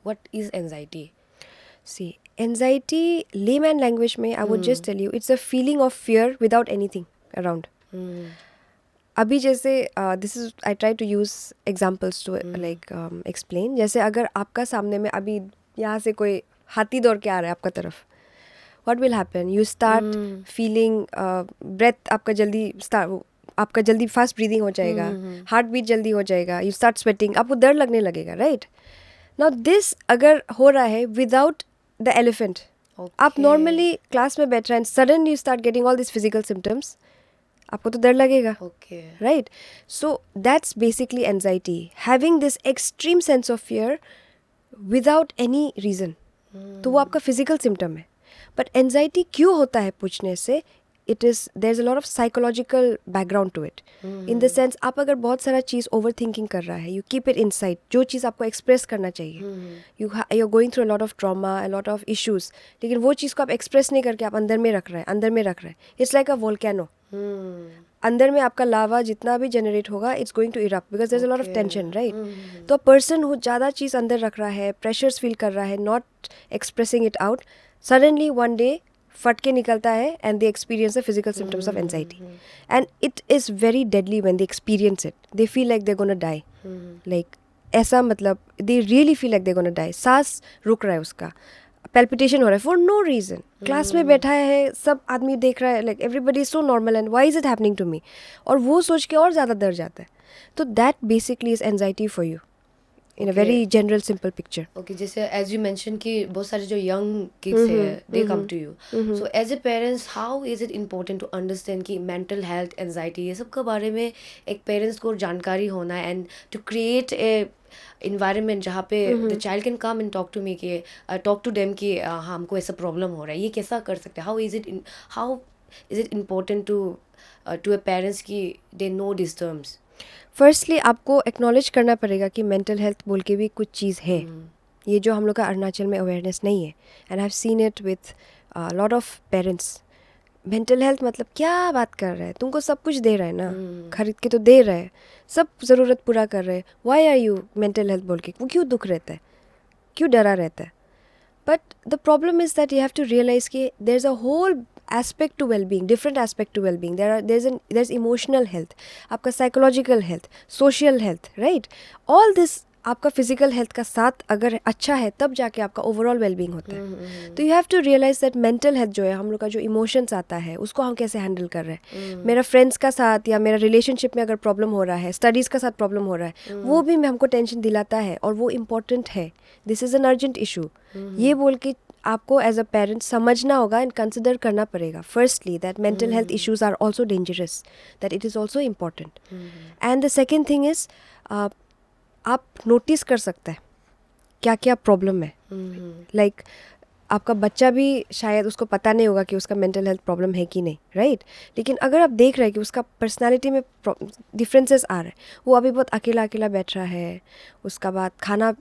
what is anxiety? See, anxiety, layman language में I would just tell you, it's a feeling of fear without anything around. अभी जैसे this is I try to use examples to explain. जैसे अगर आपका सामने में अभी यहाँ से कोई हाथी दौड़ के आ रहा है आपका तरफ, what will happen? You start feeling breath आपका जल्दी फास्ट ब्रीदिंग हो जाएगा, हार्ट बीट जल्दी हो जाएगा, यू स्टार्ट स्वेटिंग, आपको डर लगने लगेगा, राइट? नाउ दिस अगर हो रहा है विदाउट द एलिफेंट, आप नॉर्मली क्लास में बैठ रहे हैं, suddenly you start getting all this physical symptoms, आपको तो डर लगेगा, right? So that's basically anxiety, having this extreme sense of fear without any reason. तो वो आपका फिजिकल सिम्टम है. बट एंजाइटी क्यों होता है पूछने से, there's a lot of psychological background to it. In the sense, आप अगर बहुत सारा चीज़ ओवर थिंकिंग कर रहा है, you keep it inside, जो चीज़ आपको एक्सप्रेस करना चाहिए, you're going through a lot of trauma, a lot of issues, लेकिन वो चीज़ को आप एक्सप्रेस नहीं करके आप अंदर में रख रहे हैं. It's like a volcano. अंदर में आपका लावा जितना भी जनरेट होगा, it's going to erupt because there's a lot of tension, right? तो पर्सन हो ज़्यादा चीज़ अंदर रख रहा है, प्रेशर्स फील कर रहा है, not expressing it out, suddenly one day फट के निकलता है and they experience the physical symptoms of anxiety. And it is very deadly when they experience it. They feel like they're going to die. Like ऐसा मतलब they really feel like they're going to die. सांस रुक रहा है उसका, palpitation हो रहा है for no reason. क्लास में बैठा है, सब आदमी देख रहा है, like everybody is so normal and why is it happening to me? और वो सोच के और ज़्यादा डर जाता है. तो that basically is anxiety for you. In a very general, simple picture. Okay, जैसे as you mentioned कि बहुत सारे जो young kids हैं, they come to you. So as a parents, how is it important to understand कि mental health, anxiety ये सब के बारे में एक parents को जानकारी होना है and to create a environment जहाँ पे the child can come and talk to me कि talk to them कि हाँ हमको ऐसा problem हो रहा है, ये कैसा कर सकते हैं? How is it important to a parents कि they know these terms? Firstly आपको एक्नॉलेज करना पड़ेगा कि मेंटल हेल्थ बोल के भी कुछ चीज़ है. ये जो हम लोग का अरुणाचल में अवेयरनेस नहीं है, and I have seen it with lot of parents. Mental health मतलब क्या बात कर रहे हैं, तुमको सब कुछ दे रहे हैं ना, खरीद के तो दे रहे हैं, सब ज़रूरत पूरा कर रहे हैं, why are you mental health बोल के, वो क्यों दुख रहता है, क्यों डरा रहता है? But the problem is that you have to realise कि there is a whole aspect to well-being, different aspect to well-being. There's emotional health, आपका psychological health, social health, right? All this आपका physical health का साथ अगर अच्छा है तब जाके आपका overall well-being होता है. तो you have to realize that mental health जो है, हम लोग का जो emotions आता है उसको हम कैसे handle कर रहे हैं. मेरा friends का साथ या मेरा relationship में अगर problem हो रहा है, studies का साथ problem हो रहा है, वो भी हमको tension दिलाता है और वो important है. This is an urgent issue. ये बोल के आपको एज अ पेरेंट समझना होगा एंड कंसिडर करना पड़ेगा firstly that mental health issues are also dangerous, that it is also important. And the second thing is आप नोटिस कर सकते हैं क्या क्या प्रॉब्लम है. लाइक आपका बच्चा भी शायद उसको पता नहीं होगा कि उसका मेंटल हेल्थ प्रॉब्लम है कि नहीं, राइट? लेकिन अगर आप देख रहे हैं कि उसका पर्सनालिटी में डिफरेंसेस आ रहे हैं, वो अभी बहुत अकेला अकेला बैठ रहा है, उसका बाद खाना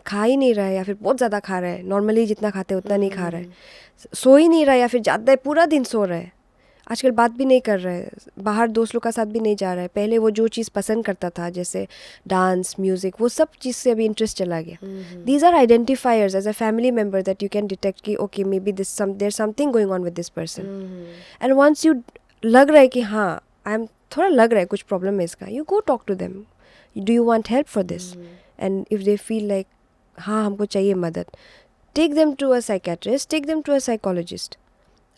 खा ही नहीं रहा है या फिर बहुत ज़्यादा खा रहा है, नॉर्मली जितना खाते हैं उतना नहीं खा रहा है, सो ही नहीं रहा है या फिर ज़्यादा पूरा दिन सो रहा है, आजकल बात भी नहीं कर रहा है, बाहर दोस्त लोग का साथ भी नहीं जा रहा है. पहले वो जो चीज़ पसंद करता था जैसे डांस, म्यूज़िक, वो सब चीज़ से अभी इंटरेस्ट चला गया. These are identifiers as a family member that you can detect कि okay maybe there something going on with this person. And once you लग रहा है कि हाँ थोड़ा लग रहा है कुछ प्रॉब्लम है इसका, you go talk to them, do you want help for this? And if they feel like हाँ हमको चाहिए मदद, take them to a psychiatrist, take them to a psychologist.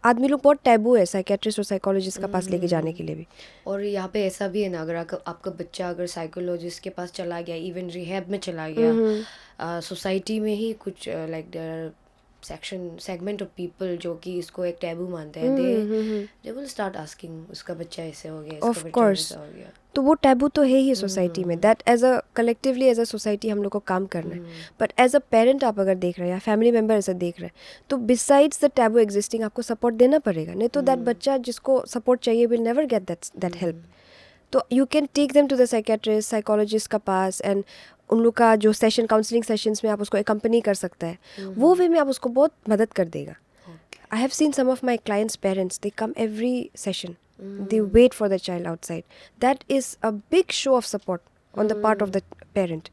आदमी लोग बहुत टैबू है साइकेट्रिस्ट और साइकोलॉजिस्ट का पास लेके जाने के लिए भी. और यहाँ पे ऐसा भी है ना, अगर आपका बच्चा अगर साइकोलॉजिस्ट के पास चला गया, इवन रिहैब में चला गया, सोसाइटी में ही कुछ like there segment of people जो कि इसको एक टैबू मानते हैं, दे विल स्टार्ट आस्किंग उसका बच्चा ऐसे हो गया, इसका बच्चा ऐसा हो गया. तो वो टैबू तो है ही सोसाइटी में, that as a collectively as a society हम लोग को काम करना है. बट एज अ पेरेंट आप अगर देख रहे हैं या फैमिली मेम्बर ऐसा देख रहे हैं, तो बिसाइड्स द टैबू एग्जिस्टिंग आपको सपोर्ट देना पड़ेगा, नहीं तो दैट बच्चा जिसको सपोर्ट चाहिए will never get that help. तो you can take them to the psychiatrist psychologist का पास, एंड उन लोग का जो सेशन काउंसलिंग सेशंस में आप उसको एकम्पनी कर सकता है, वो वे में आप उसको बहुत मदद कर देगा. I have seen some of my clients' parents, they come every session. They wait for the child outside. That is a big show of support on the part of the parent.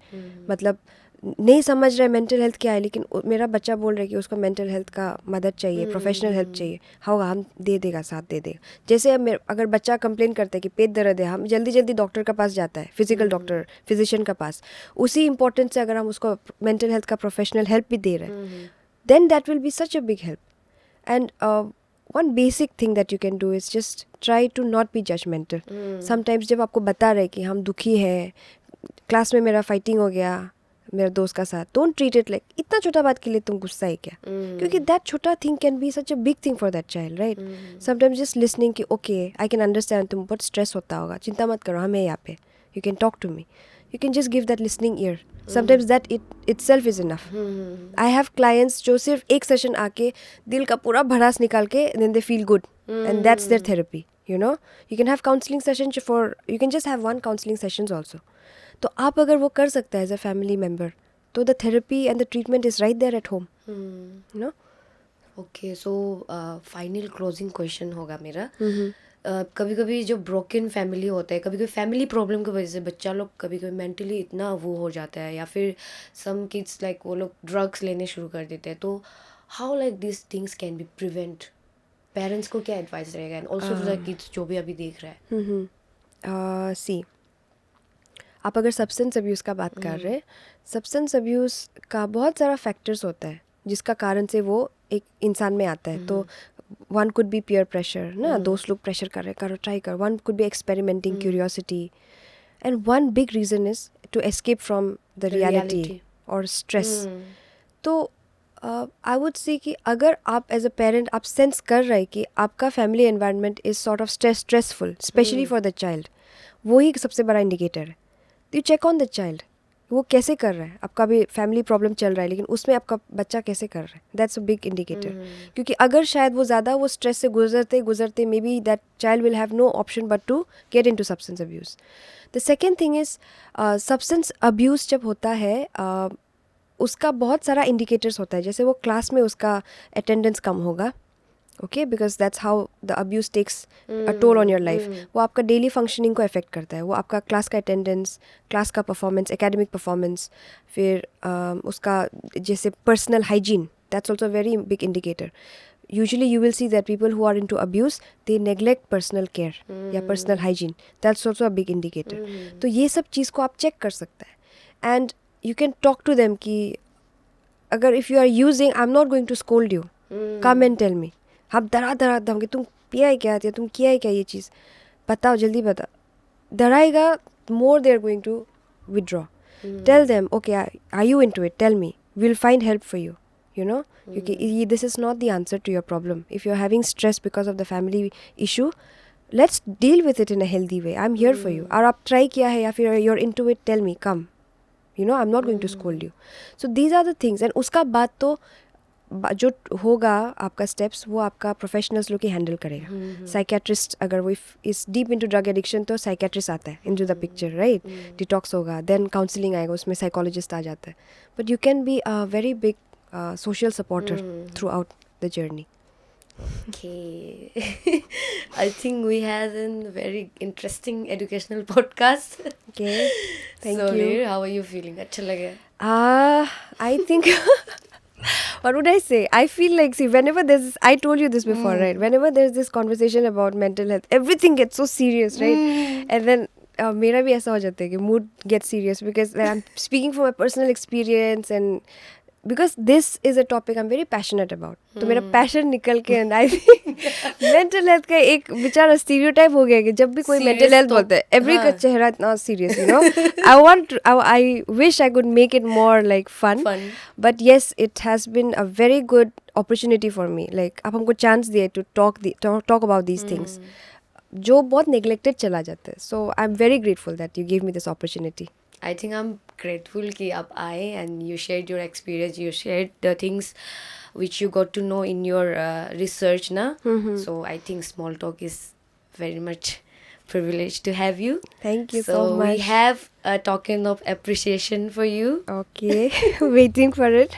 मतलब नहीं समझ रहे mental health क्या है, लेकिन मेरा बच्चा बोल रहा है कि उसको मेंटल हेल्थ का मदद चाहिए, प्रोफेशनल हेल्प चाहिए, होगा हम दे देगा, साथ दे देगा. जैसे अगर बच्चा कंप्लेन करता है कि पेट दर्द है, हम जल्दी जल्दी डॉक्टर का पास जाता है, फिजिकल डॉक्टर, फिजिशियन का पास. उसी इंपॉर्टेंस से अगर हम उसको मेंटल हेल्थ का प्रोफेशनल हेल्प भी दे रहे हैं, then that will be such a big help. And one basic thing that you can do is just try to not be judgmental. Sometimes जब आपको बता रहे कि हम दुखी हैं, क्लास में मेरा फाइटिंग हो गया मेरे दोस्त का साथ, don't treat it like इतना छोटा बात के लिए तुम गुस्सा है क्या, क्योंकि that छोटा thing can be such a big thing for that child, right? Sometimes just listening कि okay, I can understand तुम बहुत stress होता होगा, चिंता मत करो, हम हैं यहाँ पे, you can talk to me. You can just give that listening ear. Sometimes that itself is enough. I have clients जो सिर्फ एक सेशन आके दिल का पूरा भड़ास निकाल के then they feel good, and that's their therapy. You know, you can have counseling sessions you can just have one counseling sessions also. तो आप अगर वो कर सकते हैं as a family member, तो the therapy and the treatment is right there at home. You know? Okay, so final closing question होगा मेरा. कभी कभी जो ब्रोकन फैमिली होता है, कभी कभी फैमिली प्रॉब्लम की वजह से बच्चा लोग कभी कभी मेंटली इतना वो हो जाता है, या फिर सम किड्स लाइक वो लोग ड्रग्स लेने शुरू कर देते हैं. तो how like this things can be prevent? Parents को क्या एडवाइस रहेगा, and also to the kids जो भी अभी देख रहा है? सी, आप अगर सब्सटेंस अब्यूज़ का बात कर रहे हैं, सब्सटेंस अब्यूज़ का बहुत सारा फैक्टर्स होता है जिसका कारण से वो एक इंसान में आता है. तो one could be peer pressure ना, दोस्त लोग प्रेशर कर रहे करो, ट्राई कर. One could be experimenting curiosity, and one big reason is to escape from the reality और स्ट्रेस. तो आई वुड से कि अगर आप एज अ पेरेंट आप सेंस कर रहे हैं कि आपका family environment is sort of stressful, specially for the child, वही सबसे बड़ा इंडिकेटर है. You check on the child, वो कैसे कर रहा है. आपका भी फैमिली प्रॉब्लम चल रहा है, लेकिन उसमें आपका बच्चा कैसे कर रहा है, दैट्स अ बिग इंडिकेटर. क्योंकि अगर शायद वो ज़्यादा वो स्ट्रेस से गुजरते गुजरते may be that child will have no option but to get into substance abuse. The second thing is substance abuse जब होता है उसका बहुत सारा इंडिकेटर्स होता है. जैसे वो क्लास में उसका अटेंडेंस कम होगा, okay, because that's how the abuse takes a toll on your life. वो आपका डेली फंक्शनिंग को अफेक्ट करता है. वो आपका क्लास का अटेंडेंस, क्लास का परफॉर्मेंस, एकेडमिक परफॉर्मेंस, फिर उसका जैसे personal hygiene, that's also very big indicator. Usually you will see that people who are into abuse, they neglect personal care या personal hygiene. That's also a big indicator. तो ये सब चीज़ को आप check कर सकते हैं. And you can talk to them कि अगर if you are using, I'm not going to scold you. Come and tell me. आप डरा दम कि तुम पिया है क्या, या तुम किया है क्या ये चीज़, बताओ जल्दी बताओ. डराएगा, more they are going to withdraw. Tell them, okay, are you into it? Tell me. We'll find help for you. You know, this is not the answer to your problem. If you're having stress because of the family issue, let's deal with it in a healthy way. I'm here for you. और आप try किया है या फिर you're into it, tell me, come. You know, I'm not going to scold you. So these are the things. And उसका बाद तो जो होगा आपका स्टेप्स, वो आपका प्रोफेशनल्स लोग ही हैंडल करेगा. साइकेट्रिस्ट अगर वो इस डीप इनटू ड्रग एडिक्शन, तो साइकेट्रिस्ट आता है into the picture, right. Detox होगा, देन काउंसलिंग आएगा, उसमें साइकोलॉजिस्ट आ जाता है. But you can be a very big social supporter throughout the journey. Okay. I think we had a very interesting educational podcast. Okay, thank so, you. Lear, how are you feeling? अच्छा लगा? I think what would I say? I feel like, see, whenever there's this, I told you this before, right? Whenever there's this conversation about mental health, everything gets so serious, right? And then मेरा भी ऐसा हो जाता है कि mood gets serious because I'm speaking from my personal experience, and because this is a topic I'm very passionate about. तो मेरा passion निकल के, and I think mental health का एक बेचारा stereotype हो गया कि जब भी कोई mental health बोलता है, every का चेहरा इतना serious, you know. I wish I could make it more like fun. But yes, it has been a very good opportunity for me. Like आप हमको chance दिए to talk about these things, जो बहुत neglected चला जाता है. So I'm very grateful that you gave me this opportunity. I think I'm grateful कि आप आए and you shared your experience, you shared the things which you got to know in your research, na. So I think small talk is very much privileged to have you. Thank you so We much. have a token of appreciation for you. Okay, waiting for it.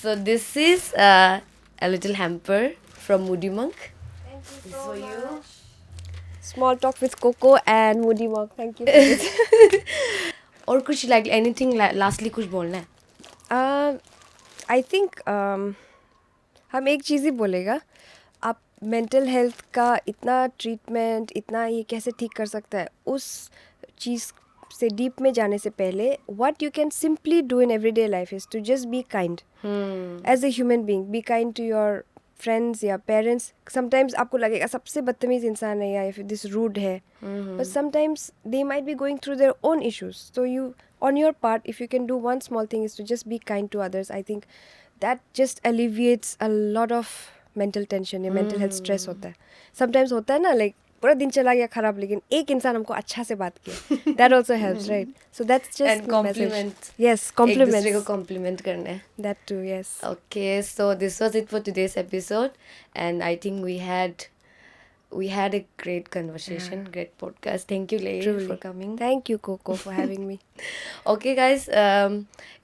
So this is a little hamper from Moody Monk. Thank you This for you. Small talk with Coco and Moody Monk. Thank you for this. और कुछ like anything lastly कुछ बोलना है? I think हम एक चीज़ ही बोलेगा, आप mental health का इतना ट्रीटमेंट, इतना ये कैसे ठीक कर सकता है, उस चीज़ से डीप में जाने से पहले what you can simply do in everyday life is to just be kind as a human being. Be kind to your friends या पेरेंट्स. समटाइम्स आपको लगेगा सबसे बदतमीज़ इंसान है या फिर दिस रूड है, but sometimes they might be going through their own issues. So you, on your part, if you can do one small thing is to just be kind to others. I think that just alleviates a lot of mental tension या mental health stress होता है. Sometimes होता है ना, like पूरा दिन चला गया खराब, लेकिन एक इंसान हमको अच्छा से बात किया. That also helps, right? So that's just And my message. compliment. Yes, एक दूसरे को compliments. compliment करना है. That too, yes. Okay, so this was it for today's episode, and I think we had a great conversation, great podcast. Thank you, Leigh, Truly. for coming. Thank you, Coco, for having me. Okay, guys,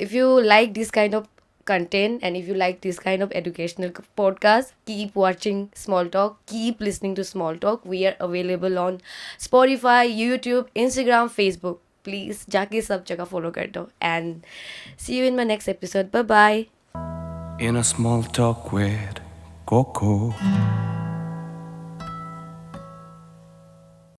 if you like this kind of content and if you like this kind of educational podcast, keep watching Small Talk, keep listening to Small Talk. We are available on Spotify, YouTube, Instagram, Facebook. Please जाके सब जगह follow कर दो, and see you in my next episode. Bye bye. In a small talk with Coco.